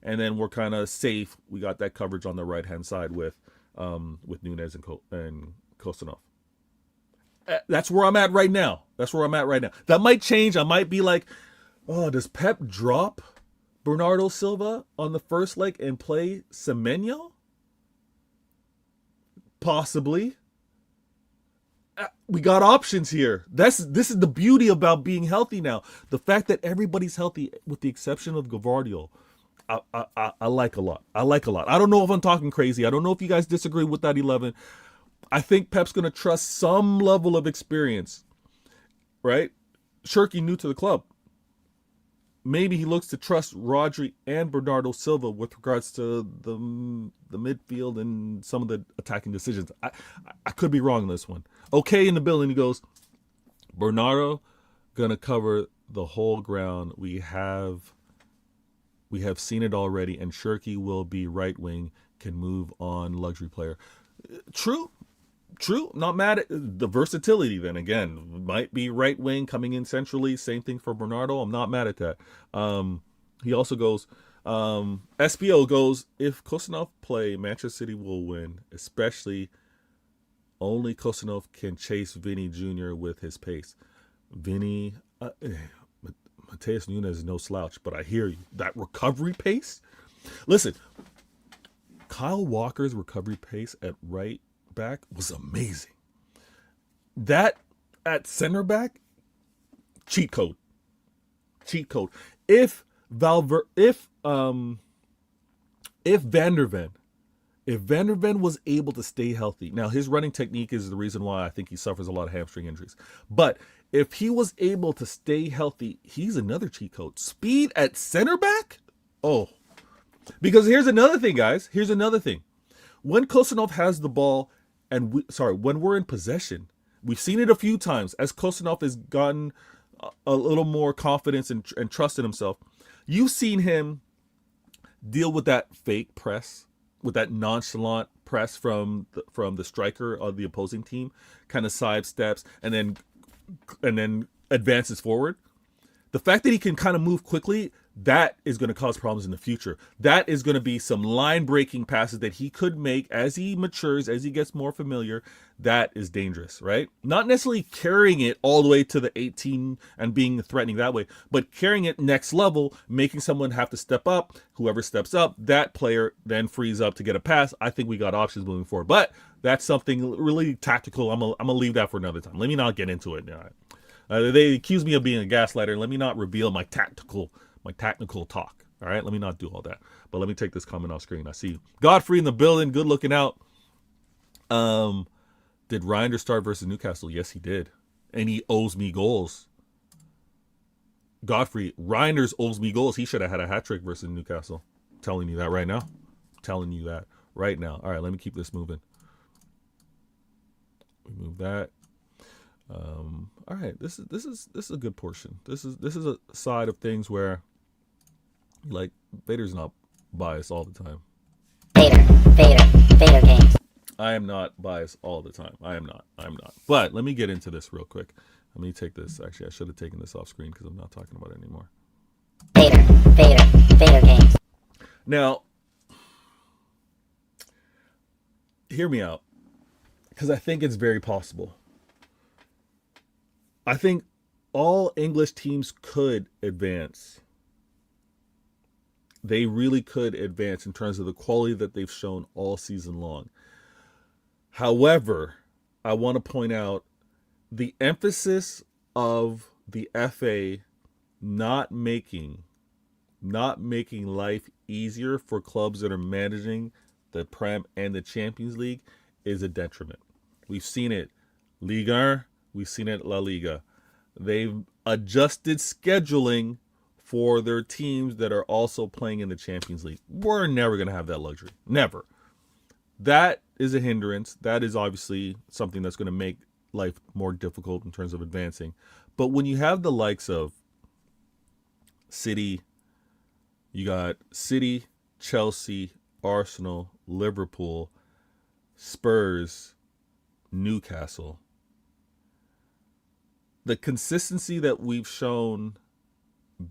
And then we're kind of safe. We got that coverage on the right-hand side with Nunez and Kostanov. That's where I'm at right now. That might change. I might be like, oh, does Pep drop Bernardo Silva on the first leg and play Semenyo? Possibly. We got options here. This is the beauty about being healthy now. The fact that everybody's healthy, with the exception of Gavardio, I like a lot. I don't know if I'm talking crazy. I don't know if you guys disagree with that 11. I think Pep's going to trust some level of experience, right? Shirky new to the club. Maybe he looks to trust Rodri and Bernardo Silva with regards to the midfield and some of the attacking decisions. I could be wrong on this one. Okay, in the building, he goes, Bernardo going to cover the whole ground. We have seen it already, and Shirky will be right wing, can move on, luxury player. True. Not mad at the versatility. Then again, might be right wing coming in centrally. Same thing for Bernardo. I'm not mad at that. He also goes, SPO goes, if Kostanov play, Manchester City will win, especially only Kostanov can chase Vinny Jr. with his pace. Vinny, Mateus Nunes is no slouch, but I hear you. That recovery pace? Listen, Kyle Walker's recovery pace at right back was amazing. That at center back, cheat code. If Van der Ven was able to stay healthy, now his running technique is the reason why I think he suffers a lot of hamstring injuries. But if he was able to stay healthy, he's another cheat code. Speed at center back? Oh. Because here's another thing, guys. When Kostanov has the ball, when we're in possession, we've seen it a few times as Kostanov has gotten a little more confidence and trust in himself. You've seen him deal with that fake press, with that nonchalant press from the striker of the opposing team, kind of sidesteps and then advances forward. The fact that he can kind of move quickly, that is going to cause problems in the future. That is going to be some line-breaking passes that he could make as he matures, as he gets more familiar. That is dangerous, right? Not necessarily carrying it all the way to the 18 and being threatening that way, but carrying it next level, making someone have to step up. Whoever steps up, that player then frees up to get a pass. I think we got options moving forward, but that's something really tactical. I'm gonna leave that for another time. Let me not get into it now. They accuse me of being a gaslighter. Let me not reveal my tactical talk. All right, let me not do all that. But let me take this comment off screen. I see Godfrey in the building. Good looking out. Did Reinders start versus Newcastle? Yes, he did, and he owes me goals. Godfrey, Reinders owes me goals. He should have had a hat trick versus Newcastle. I'm telling you that right now. All right, let me keep this moving. We move that. All right, this is a good portion. This is a side of things where, like, Vader's not biased all the time. Vader games. I am not biased all the time. I am not. But let me get into this real quick. Let me take this. Actually, I should have taken this off screen because I'm not talking about it anymore. Vader games. Now, hear me out, because I think it's very possible. I think all English teams could advance. They really could advance in terms of the quality that they've shown all season long. However, I want to point out the emphasis of the FA not making life easier for clubs that are managing the Prem and the Champions League is a detriment. We've seen it. Ligue 1, we've seen it La Liga. They've adjusted scheduling for their teams that are also playing in the Champions League. We're never going to have that luxury. Never. That is a hindrance. That is obviously something that's going to make life more difficult in terms of advancing. But when you have the likes of City, you got City, Chelsea, Arsenal, Liverpool, Spurs, Newcastle. The consistency that we've shown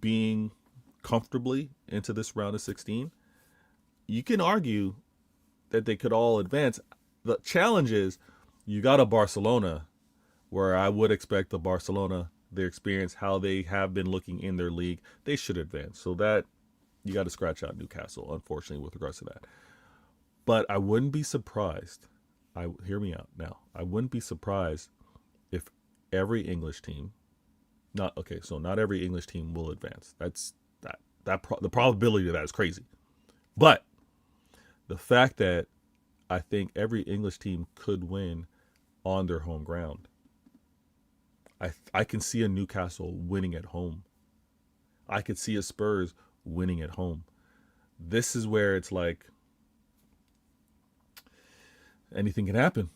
being comfortably into this round of 16, you can argue that they could all advance. The challenge is you got a Barcelona where I would expect the Barcelona, their experience, how they have been looking in their league, they should advance. So that you got to scratch out Newcastle, unfortunately, with regards to that. But I wouldn't be surprised. Hear me out now. I wouldn't be surprised if every English team, not every English team will advance. The probability of that is crazy. But the fact that I think every English team could win on their home ground. I can see a Newcastle winning at home. I could see a Spurs winning at home. This is where it's like anything can happen.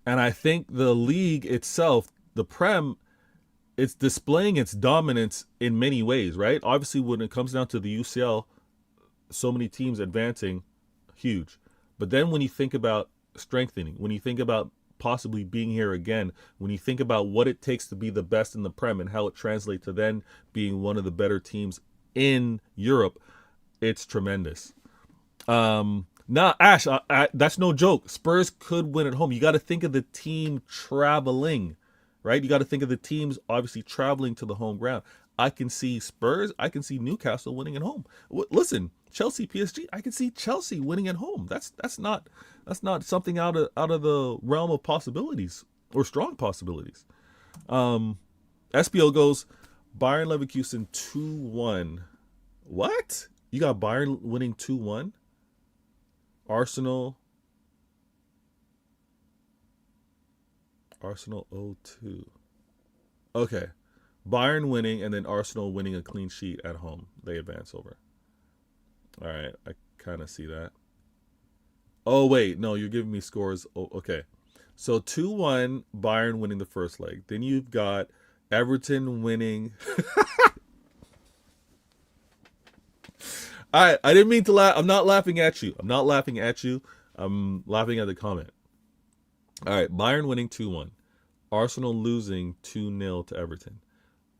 And I think the league itself, the Prem, it's displaying its dominance in many ways, right? Obviously, when it comes down to the UCL, so many teams advancing, huge. But then when you think about strengthening, when you think about possibly being here again, when you think about what it takes to be the best in the Prem and how it translates to then being one of the better teams in Europe, it's tremendous. Ash, that's no joke. Spurs could win at home. You got to think of the team traveling, right? You got to think of the teams obviously traveling to the home ground. I can see Spurs. I can see Newcastle winning at home. Listen, Chelsea, PSG. I can see Chelsea winning at home. That's not something out of the realm of possibilities or strong possibilities. SBO goes Bayern Leverkusen 2-1. What? You got Bayern winning 2-1? Arsenal 0-2. Okay. Bayern winning and then Arsenal winning a clean sheet at home. They advance over. All right. I kind of see that. Oh, wait. No, you're giving me scores. Oh, okay. So 2-1, Bayern winning the first leg. Then you've got Everton winning. All right. I didn't mean to laugh. I'm not laughing at you. I'm laughing at the comment. All right. Bayern winning 2-1. Arsenal losing 2-0 to Everton.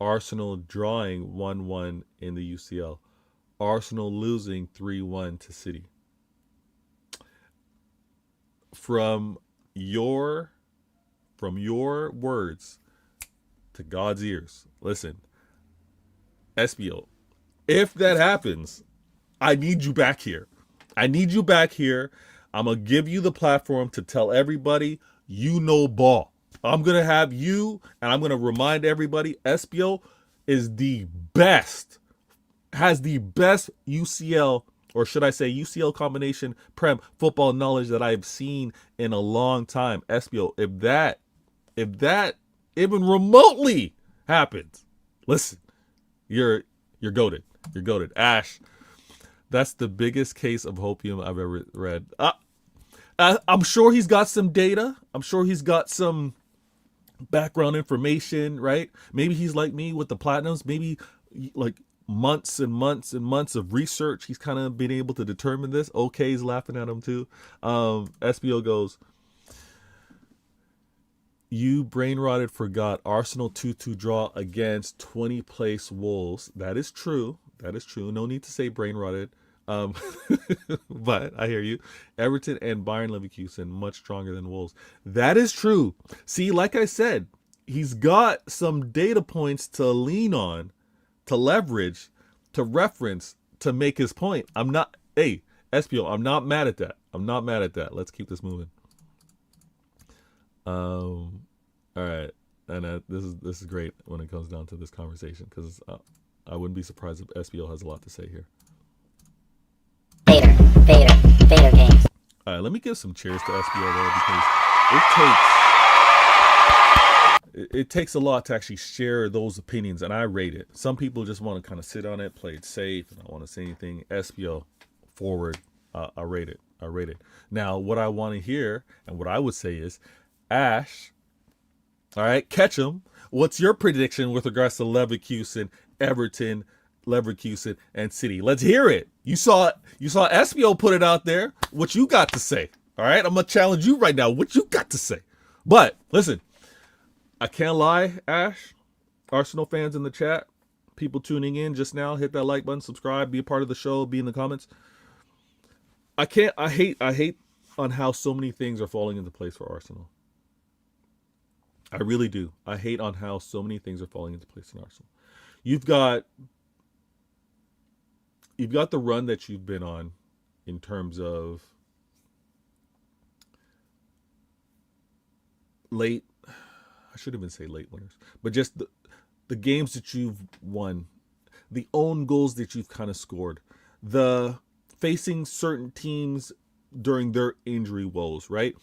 Arsenal drawing 1-1 in the UCL. Arsenal losing 3-1 to City. From your words to God's ears, listen, SBO, if that happens, I need you back here. I'm going to give you the platform to tell everybody you know ball. I'm going to have you, and I'm going to remind everybody, SBO is the best, has the best UCL, or should I say UCL combination Prem football knowledge that I've seen in a long time. SBO, if that even remotely happens, listen, you're goated. You're goated. Ash, that's the biggest case of hopium I've ever read. I'm sure he's got some data. I'm sure he's got some background information, right? Maybe he's like me with the platinums. Maybe like months and months and months of research, he's kind of been able to determine this. OK's laughing at him too. SBO goes, you brain rotted forgot Arsenal 2-2 draw against 20 place Wolves. That is true. No need to say brain rotted. But I hear you. Everton and Bayern Leverkusen much stronger than Wolves. That is true. See, like I said, he's got some data points to lean on, to leverage, to reference, to make his point. SPO, I'm not mad at that. Let's keep this moving. All right. And this is great when it comes down to this conversation, because I wouldn't be surprised if SPO has a lot to say here. Vader games. All right, let me give some cheers to SPO though, because it takes a lot to actually share those opinions, and I rate it. Some people just want to kind of sit on it, play it safe, and I don't want to say anything. SPO, forward, I rate it. I rate it. Now, what I want to hear and what I would say is, Ash, all right, catch him. What's your prediction with regards to Leverkusen, Everton, Leverkusen, and City? Let's hear it. You saw SPO put it out there. What you got to say? All right, I'm gonna challenge you right now. What you got to say? But listen, I can't lie, Ash. Arsenal fans in the chat, people tuning in just now, hit that like button, subscribe, be a part of the show, be in the comments. I hate on how so many things are falling into place for Arsenal. I really do. I hate on how so many things are falling into place in Arsenal. You've got the run that you've been on in terms of late, I shouldn't even say late winners, but just the games that you've won, the own goals that you've kind of scored, the facing certain teams during their injury woes, right?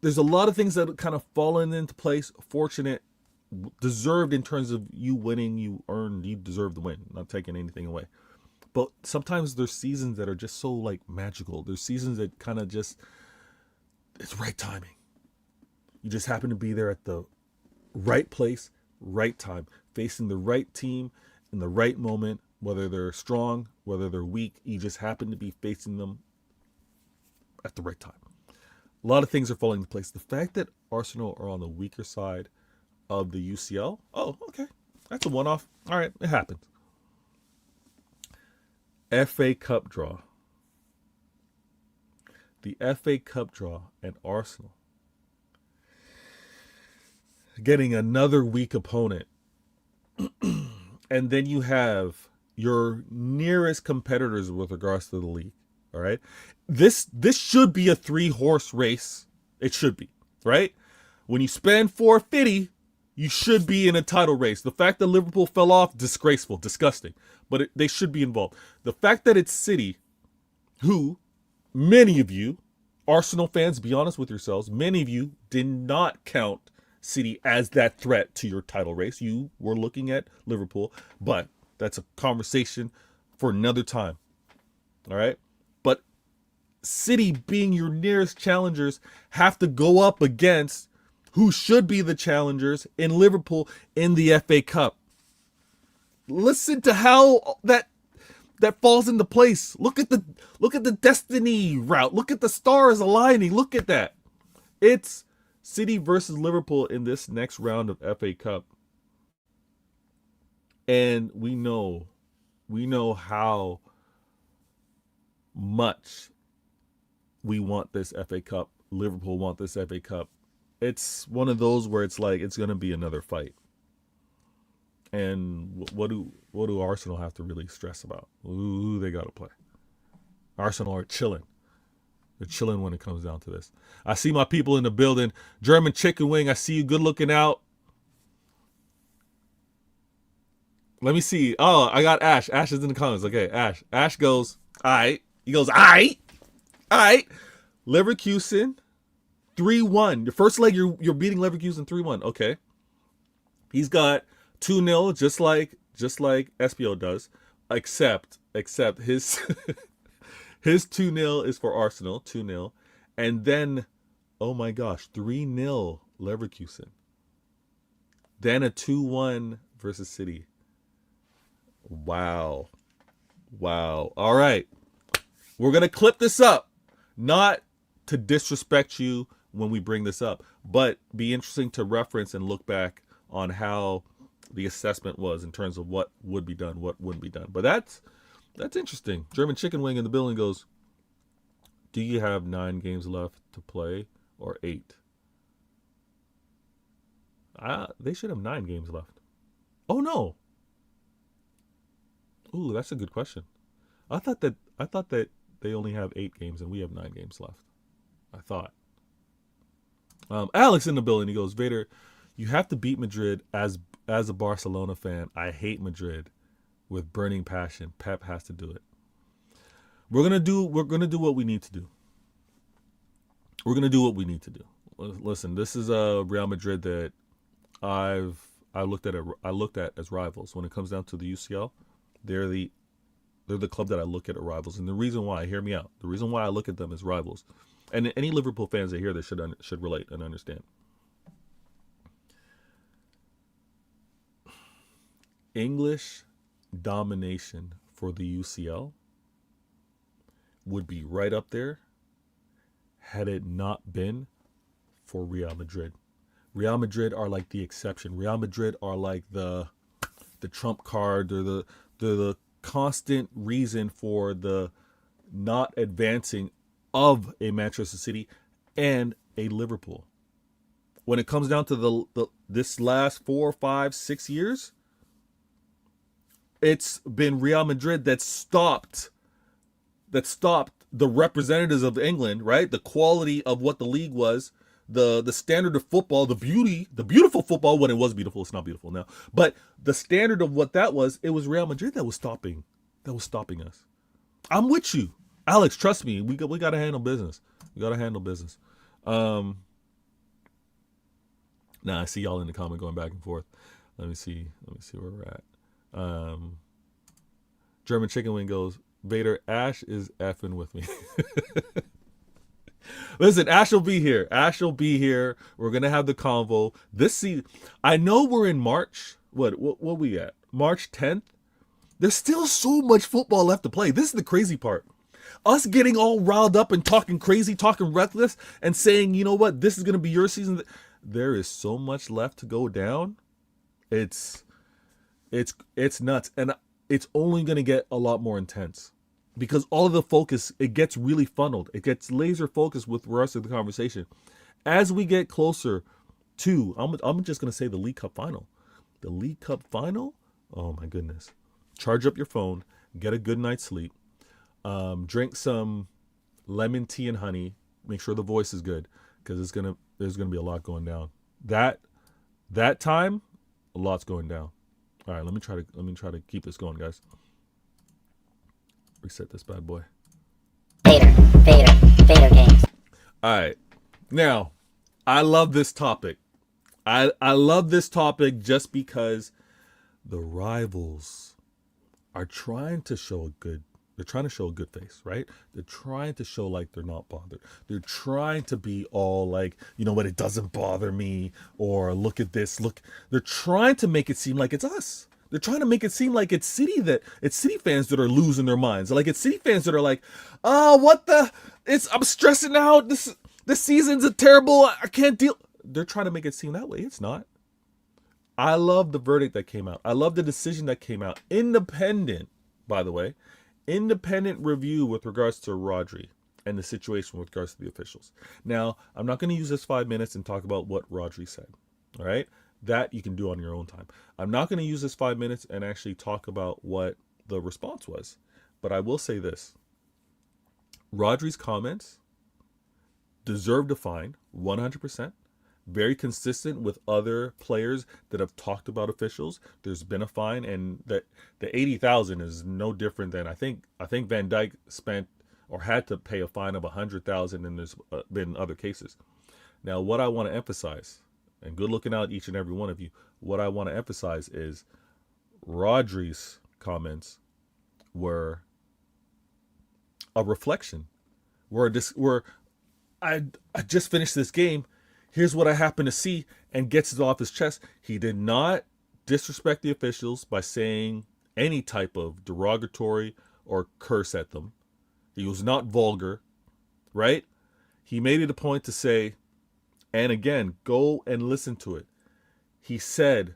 There's a lot of things that have kind of fallen into place, fortunate, deserved in terms of you winning, you deserve the win, not taking anything away. But sometimes there's seasons that are just so like magical. There's seasons that kind of just, it's right timing. You just happen to be there at the right place, right time, facing the right team in the right moment, whether they're strong, whether they're weak, you just happen to be facing them at the right time. A lot of things are falling into place. The fact that Arsenal are on the weaker side of the UCL, oh, okay, that's a one-off. All right, it happens. FA Cup draw. The FA Cup draw and Arsenal getting another weak opponent. And then you have your nearest competitors with regards to the league. All right. This should be a 3-horse race. It should be, right? When you spend 450, you should be in a title race. The fact that Liverpool fell off, disgraceful, disgusting. But they should be involved. The fact that it's City, who many of you, Arsenal fans, be honest with yourselves, many of you did not count City as that threat to your title race. You were looking at Liverpool, but that's a conversation for another time. All right. But City, being your nearest challengers, have to go up against who should be the challengers in Liverpool in the FA Cup. Listen to how that falls into place. Look at the destiny route. Look at the stars aligning. Look at that. It's City versus Liverpool in this next round of FA Cup. And we know how much we want this FA Cup. Liverpool want this FA Cup. It's one of those where it's like it's going to be another fight. And what do Arsenal have to really stress about? Who they got to play? Arsenal are chilling. They're chilling when it comes down to this. I see my people in the building. German Chicken Wing, I see you. Good looking out. Let me see. Oh, I got Ash. Ash is in the comments. Okay, Ash. Ash goes, all right. He goes, all right. All right. Leverkusen, 3-1. Your first leg, you're beating Leverkusen 3-1. Okay. He's got 2-0, just like SPO does, except his his 2-0 is for Arsenal, 2-0, and then, oh my gosh, 3-0 Leverkusen. Then a 2-1 versus City. Wow. All right. We're going to clip this up, not to disrespect you when we bring this up, but be interesting to reference and look back on how the assessment was in terms of what would be done, what wouldn't be done. But that's interesting. German Chicken Wing in the building goes, do you have 9 games left to play or 8? They should have 9 games left. Oh no. Ooh, that's a good question. I thought that they only have 8 games and we have 9 games left. I thought. Alex in the building, he goes, Vader, you have to beat Madrid as a Barcelona fan. I hate Madrid with burning passion. Pep has to do it. We're gonna do what we need to do. We're gonna do what we need to do. Listen, this is a Real Madrid that I looked at as rivals. When it comes down to the UCL, they're the club that I look at as rivals. And the reason why, hear me out. The reason why I look at them as rivals, and any Liverpool fans that hear this should relate and understand. English domination for the UCL would be right up there had it not been for Real Madrid. Real Madrid are like the exception. Real Madrid are like the trump card. They're the constant reason for the not advancing of a Manchester City and a Liverpool. When it comes down to this last 4, 5, 6 years, it's been Real Madrid that stopped the representatives of England, right? The quality of what the league was, the standard of football, the beautiful football when it was beautiful. It's not beautiful now, but the standard of what that was, it was Real Madrid that was stopping us. I'm with you, Alex. Trust me, we got to handle business. Now I see y'all in the comment going back and forth. Let me see where we're at. German Chicken Wing goes, Vader, Ash is effing with me. Listen, Ash will be here. We're gonna have the convo this season. I know we're in March. What we at? March 10th. There's still so much football left to play. This is the crazy part. Us getting all riled up and talking crazy, talking reckless, and saying, you know what, this is gonna be your season. There is so much left to go down. It's nuts, and it's only going to get a lot more intense because all of the focus, it gets really funneled. It gets laser focused with the rest of the conversation. As we get closer to, I'm just going to say the League Cup final. The League Cup final, oh my goodness. Charge up your phone, get a good night's sleep, drink some lemon tea and honey, make sure the voice is good because there's going to be a lot going down. That time, a lot's going down. All right, let me try to keep this going, guys. Reset this bad boy. Vader games. All right. Now, I love this topic. I love this topic just because the rivals are trying to show a good face, right? They're trying to show like they're not bothered. They're trying to be all like, you know what, it doesn't bother me, or look at this, look. They're trying to make it seem like it's us. They're trying to make it seem like it's City fans that are losing their minds. Like it's City fans that are like, oh, I'm stressing out. This season's a terrible, I can't deal. They're trying to make it seem that way. It's not. I love the verdict that came out. I love the decision that came out. Independent, by the way. Independent review with regards to Rodri and the situation with regards to the officials. Now, I'm not going to use this 5 minutes and talk about what Rodri said. All right? That you can do on your own time. I'm not going to use this 5 minutes and actually talk about what the response was. But I will say this. Rodri's comments deserved a fine, 100%. Very consistent with other players that have talked about officials. There's been a fine, and the 80,000 is no different than I think Van Dijk spent or had to pay a fine of 100,000, and there's been other cases. Now, what I want to emphasize, and good looking out each and every one of you, what I want to emphasize is Rodri's comments were a reflection. I just finished this game. Here's what I happen to see, and gets it off his chest. He did not disrespect the officials by saying any type of derogatory or curse at them. He was not vulgar, right? He made it a point to say, and again, go and listen to it. He said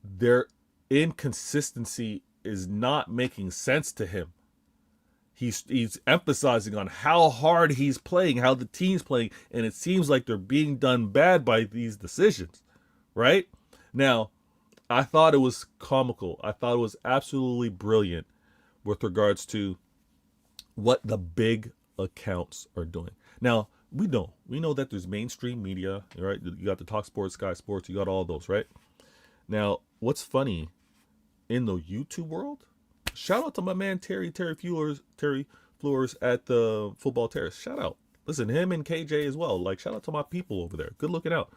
their inconsistency is not making sense to him. He's emphasizing on how hard he's playing, how the team's playing, and it seems like they're being done bad by these decisions, right? Now, I thought it was comical. I thought it was absolutely brilliant with regards to what the big accounts are doing. Now, we know that there's mainstream media, right? You got the Talk Sports, Sky Sports, you got all those, right? Now, what's funny, in the YouTube world, shout out to my man Terry Fleurs at the Football Terrace. Shout out. Listen, him and KJ as well. Like, shout out to my people over there. Good looking out.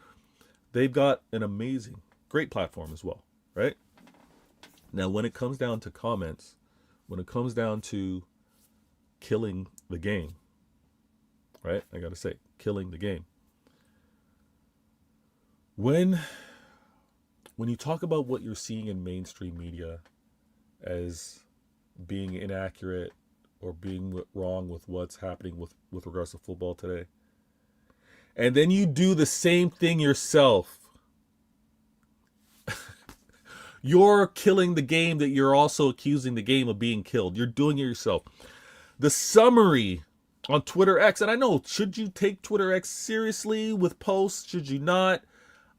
They've got an amazing, Great platform as well, right? Now, when it comes down to comments, when it comes down to killing the game, right? I got to say, killing the game. When you talk about what you're seeing in mainstream media as being inaccurate or being wrong with what's happening with regards to football today, and then you do the same thing yourself, you're killing the game that you're also accusing the game of being killed. You're doing it yourself. The summary on Twitter X, and I know, should you take Twitter X seriously with posts? Should you not?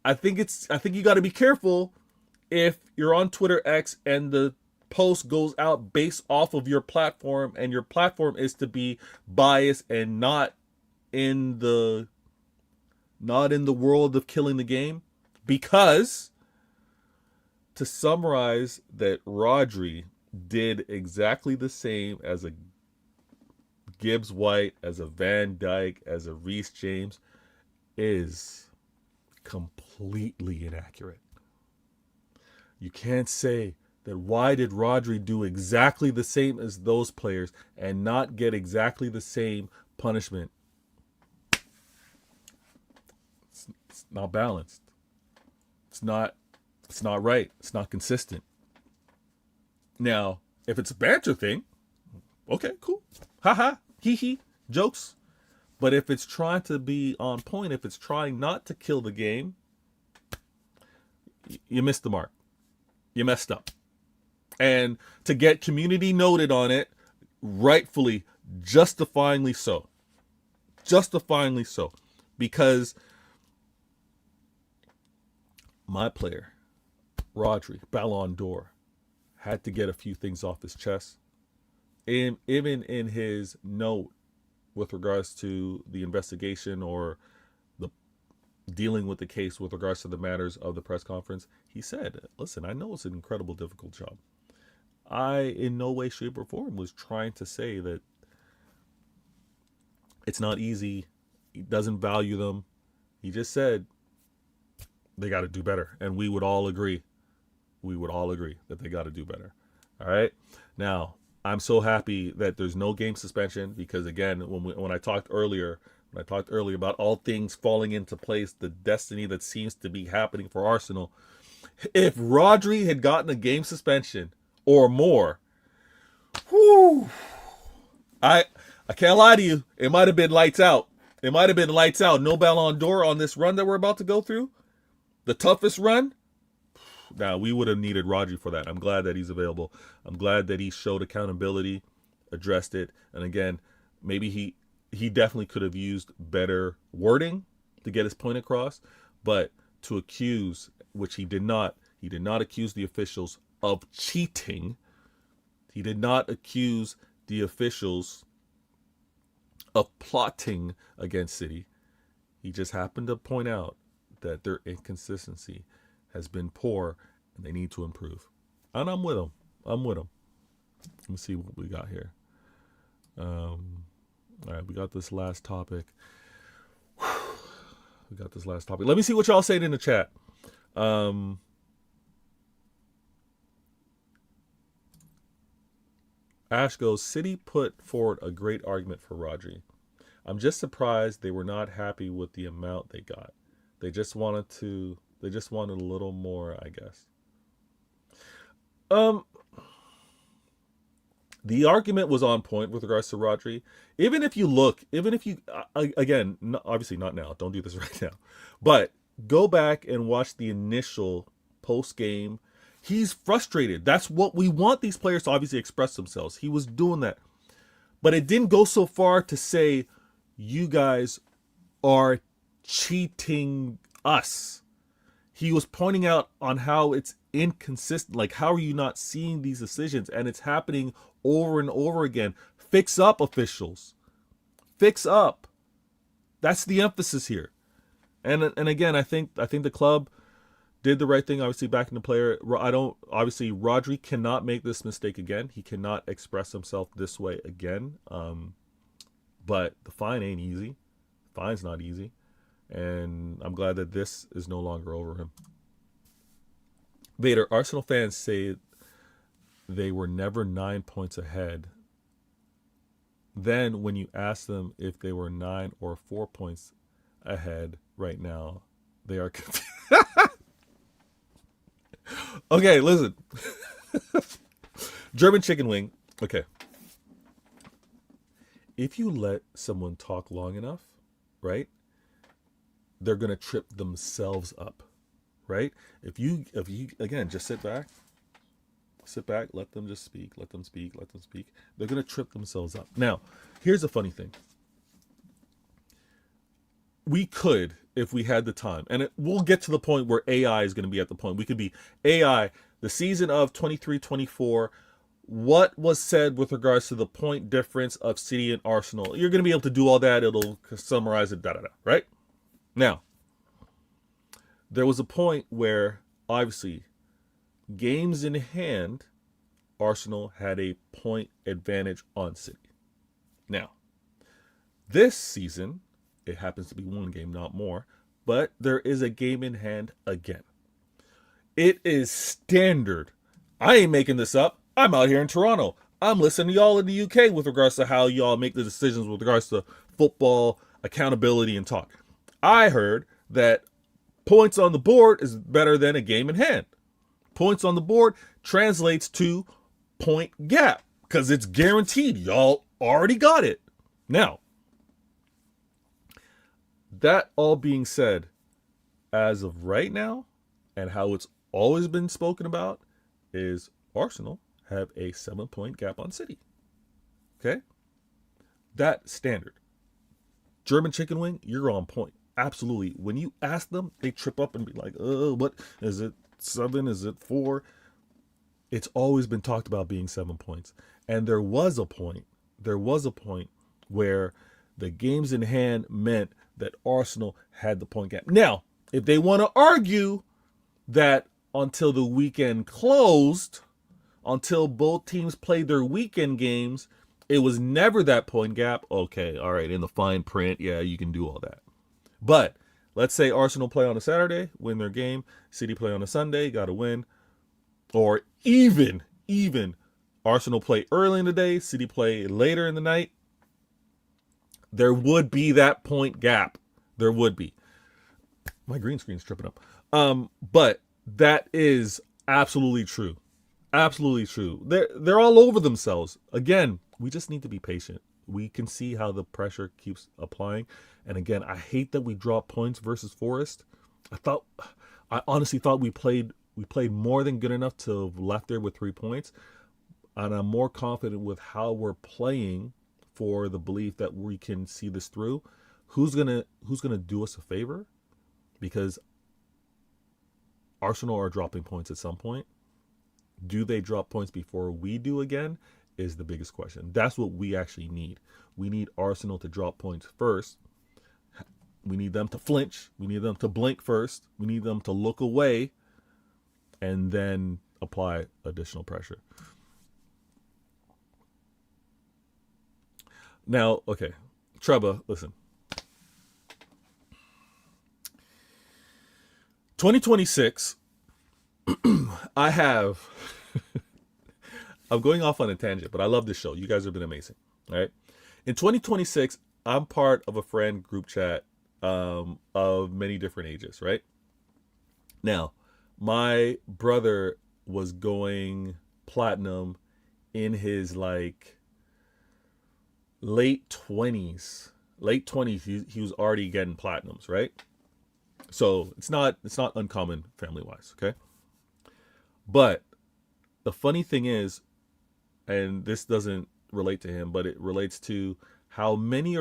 I think you got to be careful if you're on Twitter X and the post goes out based off of your platform, and your platform is to be biased and not in the world of killing the game. Because, to summarize, that Rodri did exactly the same as a Gibbs White, as a Van Dijk, as a Reece James, is completely inaccurate. You can't say that why did Rodri do exactly the same as those players and not get exactly the same punishment. It's not balanced. It's not right. It's not consistent. Now, if it's a banter thing, okay, cool. Haha, hee hee, jokes. But if it's trying to be on point, if it's trying not to kill the game, you missed the mark. You messed up. And to get community noted on it, rightfully, justifyingly so. Justifyingly so. Because my player, Rodri, Ballon d'Or, had to get a few things off his chest. Even in his note with regards to the investigation or the dealing with the case with regards to the matters of the press conference, he said, listen, I know it's an incredible, difficult job. I, in no way, shape, or form, was trying to say that it's not easy. He doesn't value them. He just said they got to do better. And we would all agree. We would all agree that they got to do better. All right? Now, I'm so happy that there's no game suspension because, again, when I talked earlier about all things falling into place, the destiny that seems to be happening for Arsenal, if Rodri had gotten a game suspension or more, whew, I can't lie to you, it might have been lights out. It might have been lights out. No Ballon d'Or on this run that we're about to go through. The toughest run. Now, we would have needed Rodri for that. I'm glad that he's available. I'm glad that he showed accountability, addressed it. And again, maybe he definitely could have used better wording to get his point across. But to accuse, which he did not accuse the officials of cheating. He did not accuse the officials of plotting against City. He just happened to point out that their inconsistency has been poor, and they need to improve. And I'm with them. Let me see what we got here. All right, we got this last topic. Let me see what y'all saying in the chat. Ash goes, City put forward a great argument for Rodri. I'm just surprised they were not happy with the amount they got. They just wanted a little more, I guess. The argument was on point with regards to Rodri. Again, obviously not now. Don't do this right now. But go back and watch the initial post-game. He's frustrated. That's what we want these players to obviously express themselves. He was doing that. But it didn't go so far to say, you guys are cheating us. He was pointing out on how it's inconsistent. Like, how are you not seeing these decisions? And it's happening over and over again. Fix up, officials. Fix up. That's the emphasis here. And again, I think the club did the right thing, obviously backing the player. Obviously, Rodri cannot make this mistake again. He cannot express himself this way again. But the fine ain't easy. Fine's not easy. And I'm glad that this is no longer over him. Vader, Arsenal fans say they were never 9 points ahead. Then when you ask them if they were 9 or 4 points ahead right now, they are confused. Okay, listen. German chicken wing. Okay. If you let someone talk long enough, right, they're going to trip themselves up, right? If you, again, just sit back, let them just speak, let them speak. They're going to trip themselves up. Now, here's the funny thing. We could, if we had the time, and we'll get to the point where AI is going to be at the point. We could be AI, the season of 23-24, what was said with regards to the point difference of City and Arsenal. You're going to be able to do all that. It'll summarize it, right? Now, there was a point where, obviously, games in hand, Arsenal had a point advantage on City. Now, this season, it happens to be one game, not more, but there is a game in hand again. It is standard. I ain't making this up. I'm out here in Toronto. I'm listening to y'all in the UK with regards to how y'all make the decisions with regards to football, accountability, and talk. I heard that points on the board is better than a game in hand. Points on the board translates to point gap because it's guaranteed. Y'all already got it. Now, that all being said, as of right now, and how it's always been spoken about, is Arsenal have a 7-point gap on City. Okay? That standard. German chicken wing, you're on point. Absolutely. When you ask them, they trip up and be like, what? Is it 7? Is it 4? It's always been talked about being 7 points. And there was a point where the games in hand meant that Arsenal had the point gap. Now, if they want to argue that until the weekend closed, until both teams played their weekend games, it was never that point gap. Okay, all right, in the fine print, yeah, you can do all that. But let's say Arsenal play on a Saturday, win their game. City play on a Sunday, got to win. Or even Arsenal play early in the day, City play later in the night. There would be that point gap. There would be. My green screen's tripping up. But that is absolutely true. Absolutely true. They're all over themselves. Again, we just need to be patient. We can see how the pressure keeps applying. And again, I hate that we dropped points versus Forest. I honestly thought we played more than good enough to have left there with 3 points. And I'm more confident with how we're playing for the belief that we can see this through. Who's gonna do us a favor? Because Arsenal are dropping points at some point. Do they drop points before we do again? Is the biggest question. That's what we actually need. We need Arsenal to drop points first. We need them to flinch. We need them to blink first. We need them to look away and then apply additional pressure. Now, okay, Treba, listen. 2026, I'm going off on a tangent, but I love this show. You guys have been amazing. All right. In 2026, I'm part of a friend group chat of many different ages, right? Now, my brother was going platinum in his like late 20s. He was already getting platinums, right? So it's not uncommon family-wise, okay? But the funny thing is, and this doesn't relate to him, but it relates to how many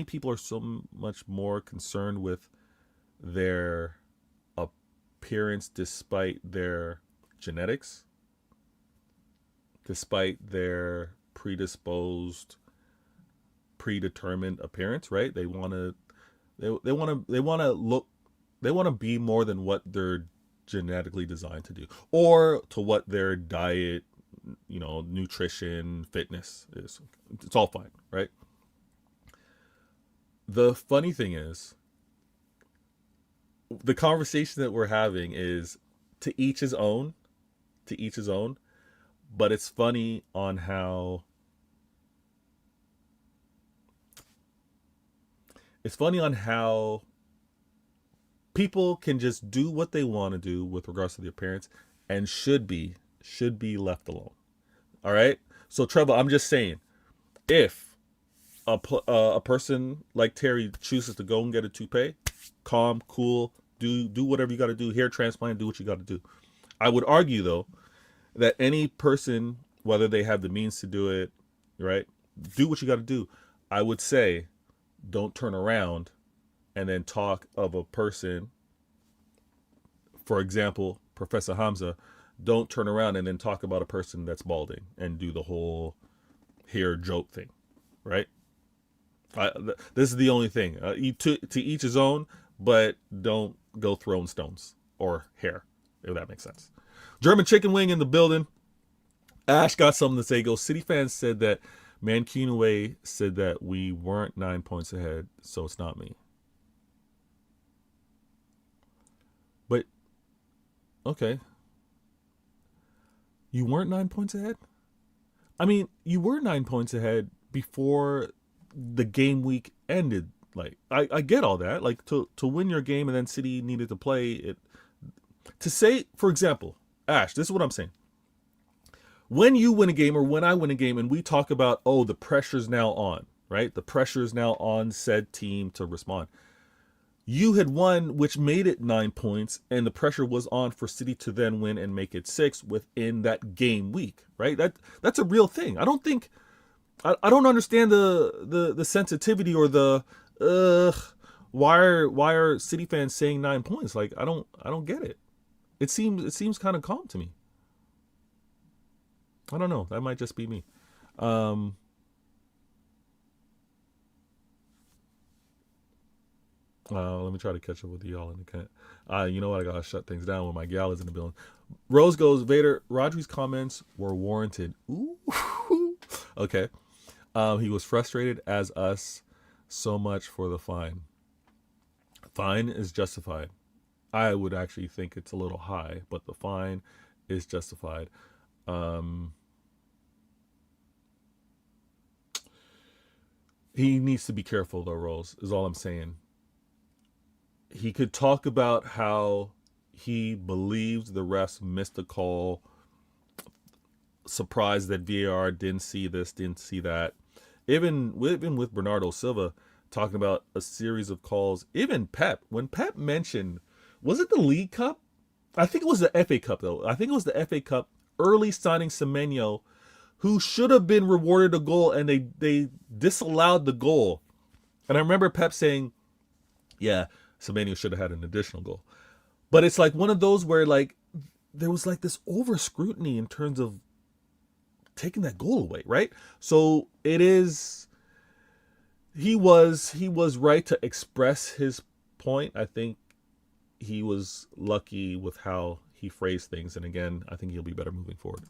people are so much more concerned with their appearance despite their genetics, despite their predetermined appearance, right? They want to be more than what they're genetically designed to do, or to what their diet, nutrition, fitness is. It's all fine, right? The funny thing is, the conversation that we're having is to each his own, to each his own. But it's funny on how people can just do what they want to do with regards to their parents and should be left alone. All right. So Trevor, I'm just saying, if a person like Terry chooses to go and get a toupee, calm, cool, do whatever you got to do, hair transplant, do what you got to do. I would argue though that any person, whether they have the means to do it, right, do what you got to do. I would say, don't turn around and then talk of a person. For example, Professor Hamza, don't turn around and then talk about a person that's balding and do the whole hair joke thing, right? This is the only thing. To each his own, but don't go throwing stones or hair, if that makes sense. German Chicken Wing in the building. Ash got something to say. Go City fans said that Mankinaway said that we weren't 9 points ahead, so it's not me. But, okay. You weren't 9 points ahead? I mean, you were 9 points ahead before the game week ended. Like, I get all that. Like, to win your game and then City needed to play it. To say, for example, Ash, this is what I'm saying. When you win a game or when I win a game and we talk about, oh, the pressure's now on, right? The pressure is now on said team to respond. You had won, which made it 9 points, and the pressure was on for City to then win and make it 6 within that game week, right? That's a real thing. I don't think, I don't understand the sensitivity or the why are City fans saying 9 points? Like I don't get it. It seems kind of calm to me. I don't know. That might just be me. Let me try to catch up with y'all in the cat. You know what? I gotta shut things down when my gal is in the building. Rose goes, Vader, Rodri's comments were warranted. Ooh. Okay. He was frustrated as us. So much for the fine. Fine is justified. I would actually think it's a little high, but the fine is justified. He needs to be careful though, Rose, is all I'm saying. He could talk about how he believes the refs missed a call, surprised that VAR didn't see this, didn't see that. Even with Bernardo Silva talking about a series of calls, even Pep, when Pep mentioned, was it the League Cup? I think it was the FA Cup though. I think it was the FA Cup, early signing Semenyo, who should have been rewarded a goal, and they disallowed the goal. And I remember Pep saying, yeah, Semenyo should have had an additional goal. But it's like one of those where like there was like this over scrutiny in terms of taking that goal away, right? So it is, he was right to express his point. I think he was lucky with how he phrased things. And again, I think he'll be better moving forward.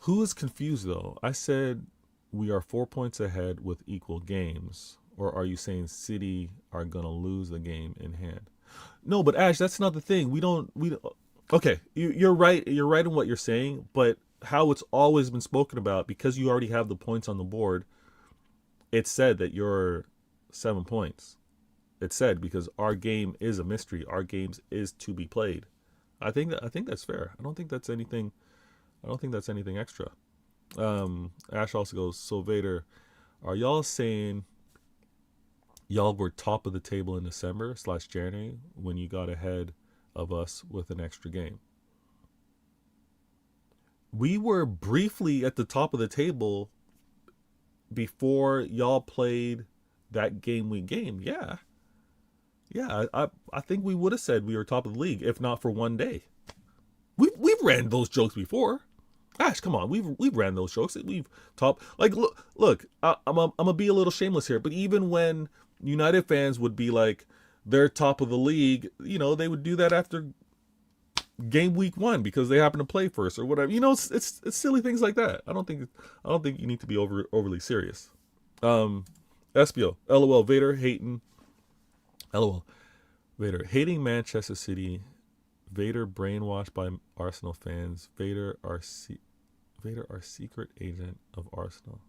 Who is confused though? I said we are 4 points ahead with equal games. Or are you saying City are going to lose the game in hand? No, but Ash, that's not the thing. We don't. Okay, you're right. You're right in what you're saying, but how it's always been spoken about, because you already have the points on the board, it's said that you're 7 points. It's said because our game is a mystery. Our games is to be played. I think that's fair. I don't think that's anything extra. Ash also goes, so Vader, are y'all saying y'all were top of the table in December/January when you got ahead of us with an extra game? We were briefly at the top of the table before y'all played that game week game. Yeah. I think we would have said we were top of the league if not for one day. We've ran those jokes before. Ash, come on, we've ran those jokes. We've top, like, look. I'm gonna be a little shameless here, but even when United fans would be like they're top of the league, you know, they would do that after game week 1 because they happen to play first or whatever. You know, it's silly things like that. I don't think you need to be overly serious. Espio, LOL, Vader hating. LOL, Vader hating Manchester City. Vader brainwashed by Arsenal fans. Vader, our secret agent of Arsenal.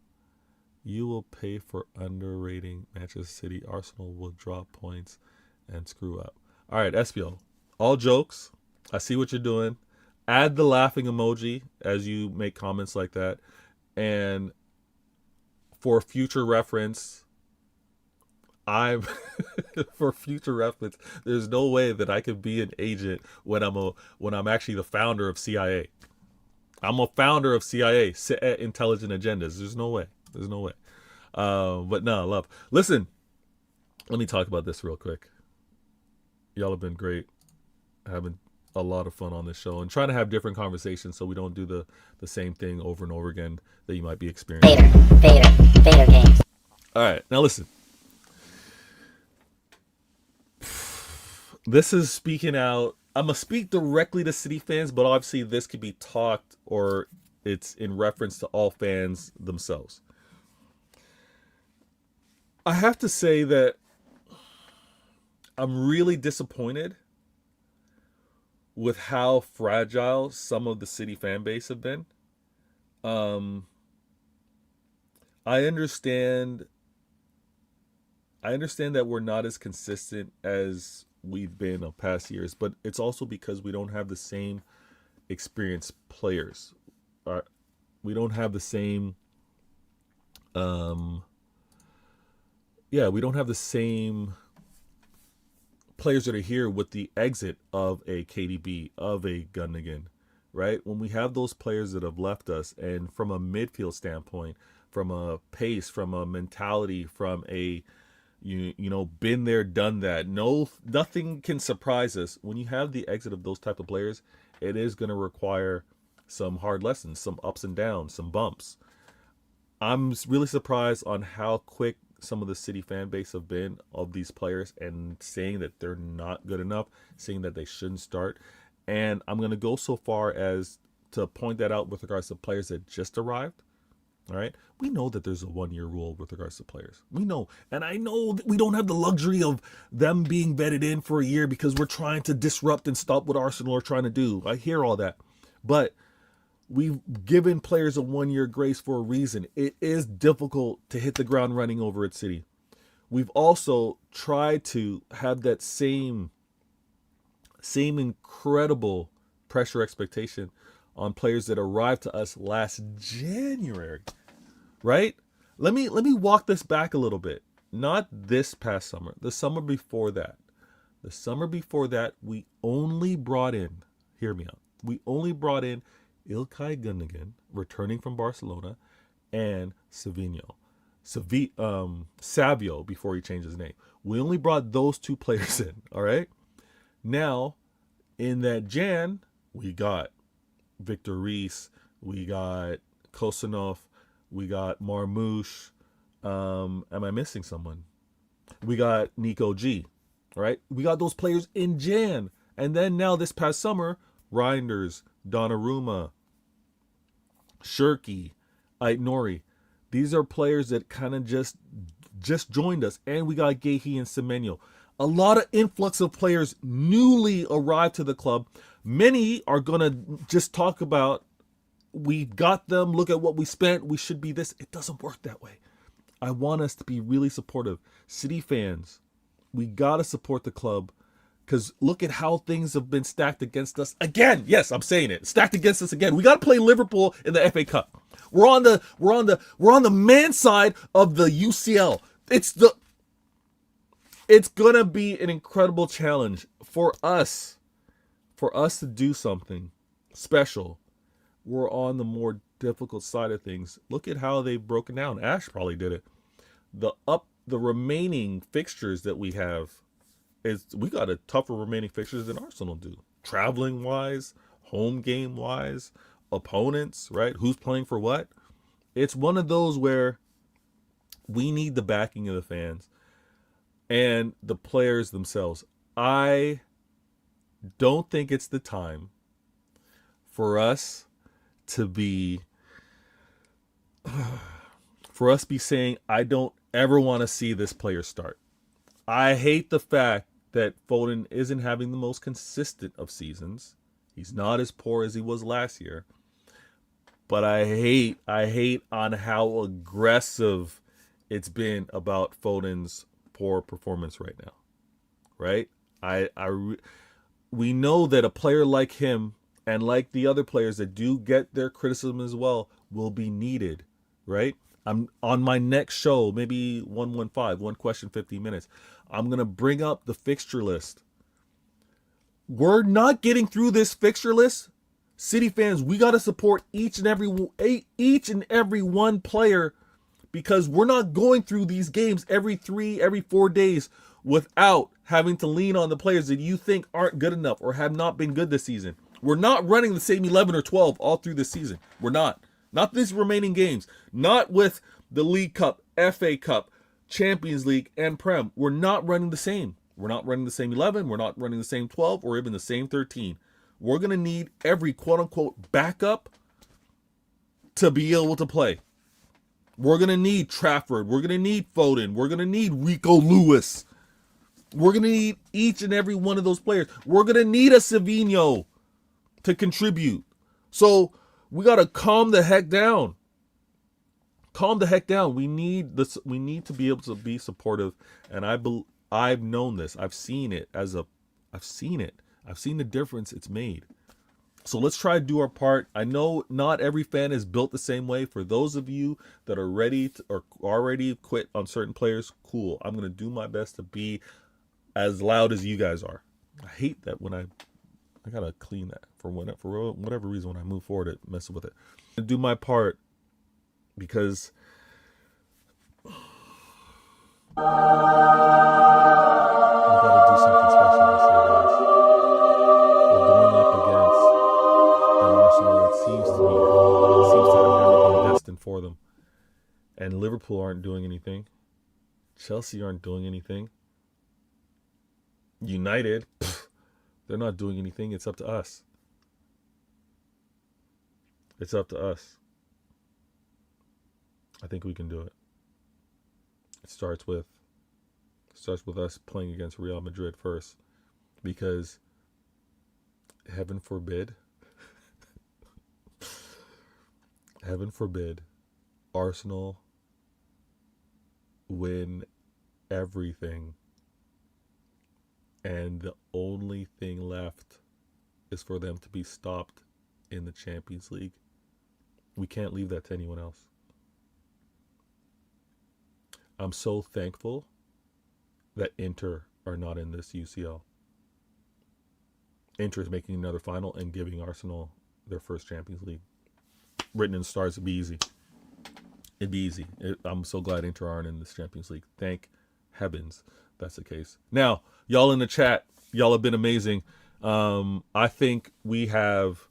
You will pay for underrating Manchester City. Arsenal will drop points and screw up. All right, Espio. All jokes. I see what you're doing. Add the laughing emoji as you make comments like that. And for future reference, there's no way that I could be an agent when I'm actually the founder of CIA. I'm a founder of CIA, Intelligent Agendas. There's no way. But no, love. Listen, let me talk about this real quick. Y'all have been great. Having a lot of fun on this show and trying to have different conversations so we don't do the same thing over and over again that you might be experiencing. Vader games. All right, now listen. This is speaking out. I'm going to speak directly to City fans, but obviously this could be talked or it's in reference to all fans themselves. I have to say that I'm really disappointed with how fragile some of the City fan base have been. I understand that we're not as consistent as we've been of past years, but it's also because we don't have the same experienced players. We don't have the same we don't have the same players that are here with the exit of a KDB, of a Gundogan, right? When we have those players that have left us, and from a midfield standpoint, from a pace, from a mentality, from a you know been there, done that. Nothing can surprise us. When you have the exit of those type of players, it is going to require some hard lessons, some ups and downs, some bumps. I'm really surprised on how quick some of the City fan base have been of these players and saying that they're not good enough, saying that they shouldn't start. And I'm going to go so far as to point that out with regards to players that just arrived. All right. We know that there's a 1-year rule with regards to players. We know. And I know that we don't have the luxury of them being vetted in for a year because we're trying to disrupt and stop what Arsenal are trying to do. I hear all that. But we've given players a 1-year grace for a reason. It is difficult to hit the ground running over at City. We've also tried to have that same incredible pressure expectation on players that arrived to us last January, right? Let me walk this back a little bit. Not this past summer, the summer before that. The summer before that, we only brought in, hear me out, we only brought in Ilkay Gundogan, returning from Barcelona, and Savio before he changed his name. We only brought those two players in, all right? Now, in that Jan, we got Victor Reis, we got Kosanov, we got Marmouche. Am I missing someone? We got Nico G, right? We got those players in Jan. And then now this past summer, Reinders, Donnarumma, Shirky, Aitnori. These are players that kind of just joined us. And we got Gehi and Semenyo. A lot of influx of players newly arrived to the club. Many are going to just talk about, we got them, look at what we spent, we should be this. It doesn't work that way. I want us to be really supportive. City fans, we got to support the club because look at how things have been stacked against us again. Yes, I'm saying it. Stacked against us again. We got to play Liverpool in the FA Cup. We're on the man side of the UCL. It's going to be an incredible challenge for us to do something special. We're on the more difficult side of things. Look at how they've broken down. Ash probably did it. The remaining fixtures that we have we got a tougher remaining fixtures than Arsenal do. Traveling wise, home game wise, opponents, right? Who's playing for what? It's one of those where we need the backing of the fans and the players themselves. I don't think it's the time for us to be saying, I don't ever want to see this player start. I hate the fact that Foden isn't having the most consistent of seasons. He's not as poor as he was last year. But I hate on how aggressive it's been about Foden's poor performance right now. Right? We know that a player like him and like the other players that do get their criticism as well will be needed, right? I'm on my next show, maybe 115, one question, 50 minutes. I'm going to bring up the fixture list. We're not getting through this fixture list. City fans, we got to support each and every one player, because we're not going through these games every 4 days without having to lean on the players that you think aren't good enough or have not been good this season. We're not running the same 11 or 12 all through this season. We're not. Not these remaining games. Not with the League Cup, FA Cup, Champions League, and Prem. We're not running the same. We're not running the same 11. We're not running the same 12 or even the same 13. We're going to need every quote-unquote backup to be able to play. We're going to need Trafford. We're going to need Foden. We're going to need Rico Lewis. We're going to need each and every one of those players. We're going to need a Savinho to contribute. So we got to calm the heck down. Calm the heck down. We need this. We need to be able to be supportive. And I've known this. I've seen it. I've seen it. I've seen the difference it's made. So let's try to do our part. I know not every fan is built the same way. For those of you that are ready to, or already quit on certain players, cool. I'm going to do my best to be as loud as you guys are. I hate that when I got to clean that for whatever reason. When I move forward, it messes with it. I'm going to do my part because we got to do something special this year, guys. We're going up against an Arsenal that seems to have everything destined for them. And Liverpool aren't doing anything. Chelsea aren't doing anything. United, they're not doing anything. It's up to us. It's up to us. I think we can do it. It starts with us playing against Real Madrid first, because heaven forbid Arsenal win everything and the only thing left is for them to be stopped in the Champions League. We can't leave that to anyone else. I'm so thankful that Inter are not in this UCL. Inter is making another final and giving Arsenal their first Champions League. Written in the stars, it'd be easy. It'd be easy. I'm so glad Inter aren't in this Champions League. Thank heavens that's the case. Now, y'all in the chat, y'all have been amazing. I think we have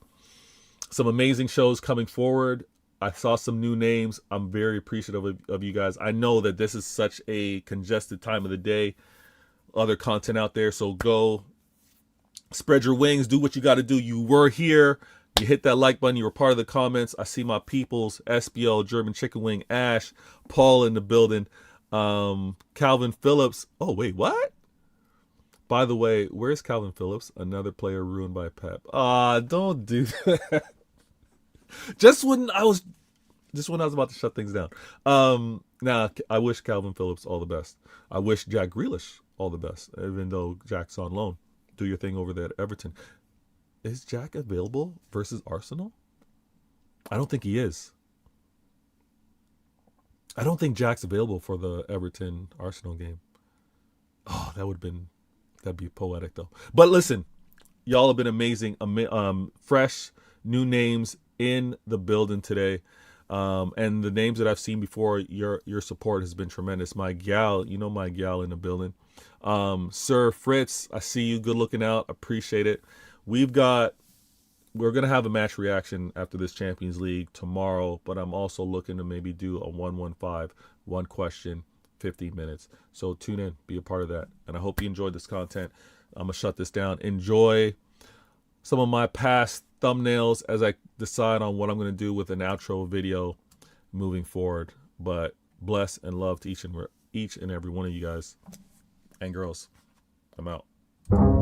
some amazing shows coming forward. I saw some new names. I'm very appreciative of you guys. I know that this is such a congested time of the day. Other content out there, so go spread your wings. Do what you got to do. You were here. You hit that like button. You were part of the comments. I see my peoples, SBL, German Chicken Wing, Ash, Paul in the building, Calvin Phillips. Oh, wait, what? By the way, where's Calvin Phillips? Another player ruined by Pep. Don't do that. Just when I was about to shut things down. Nah, I wish Calvin Phillips all the best. I wish Jack Grealish all the best, even though Jack's on loan. Do your thing over there at Everton. Is Jack available versus Arsenal? I don't think he is. I don't think Jack's available for the Everton Arsenal game. Oh, that'd be poetic though. But listen, y'all have been amazing. Fresh new names in the building today. And the names that I've seen before, your support has been tremendous. My gal, my gal in the building. Sir Fritz, I see you. Good looking out. Appreciate it. We're going to have a match reaction after this Champions League tomorrow, but I'm also looking to maybe do a 115, one question, 15 minutes. So tune in, be a part of that. And I hope you enjoyed this content. I'm going to shut this down. Enjoy some of my past thumbnails as I decide on what I'm going to do with an outro video moving forward. But bless and love to each and every one of you guys and girls. I'm out. out.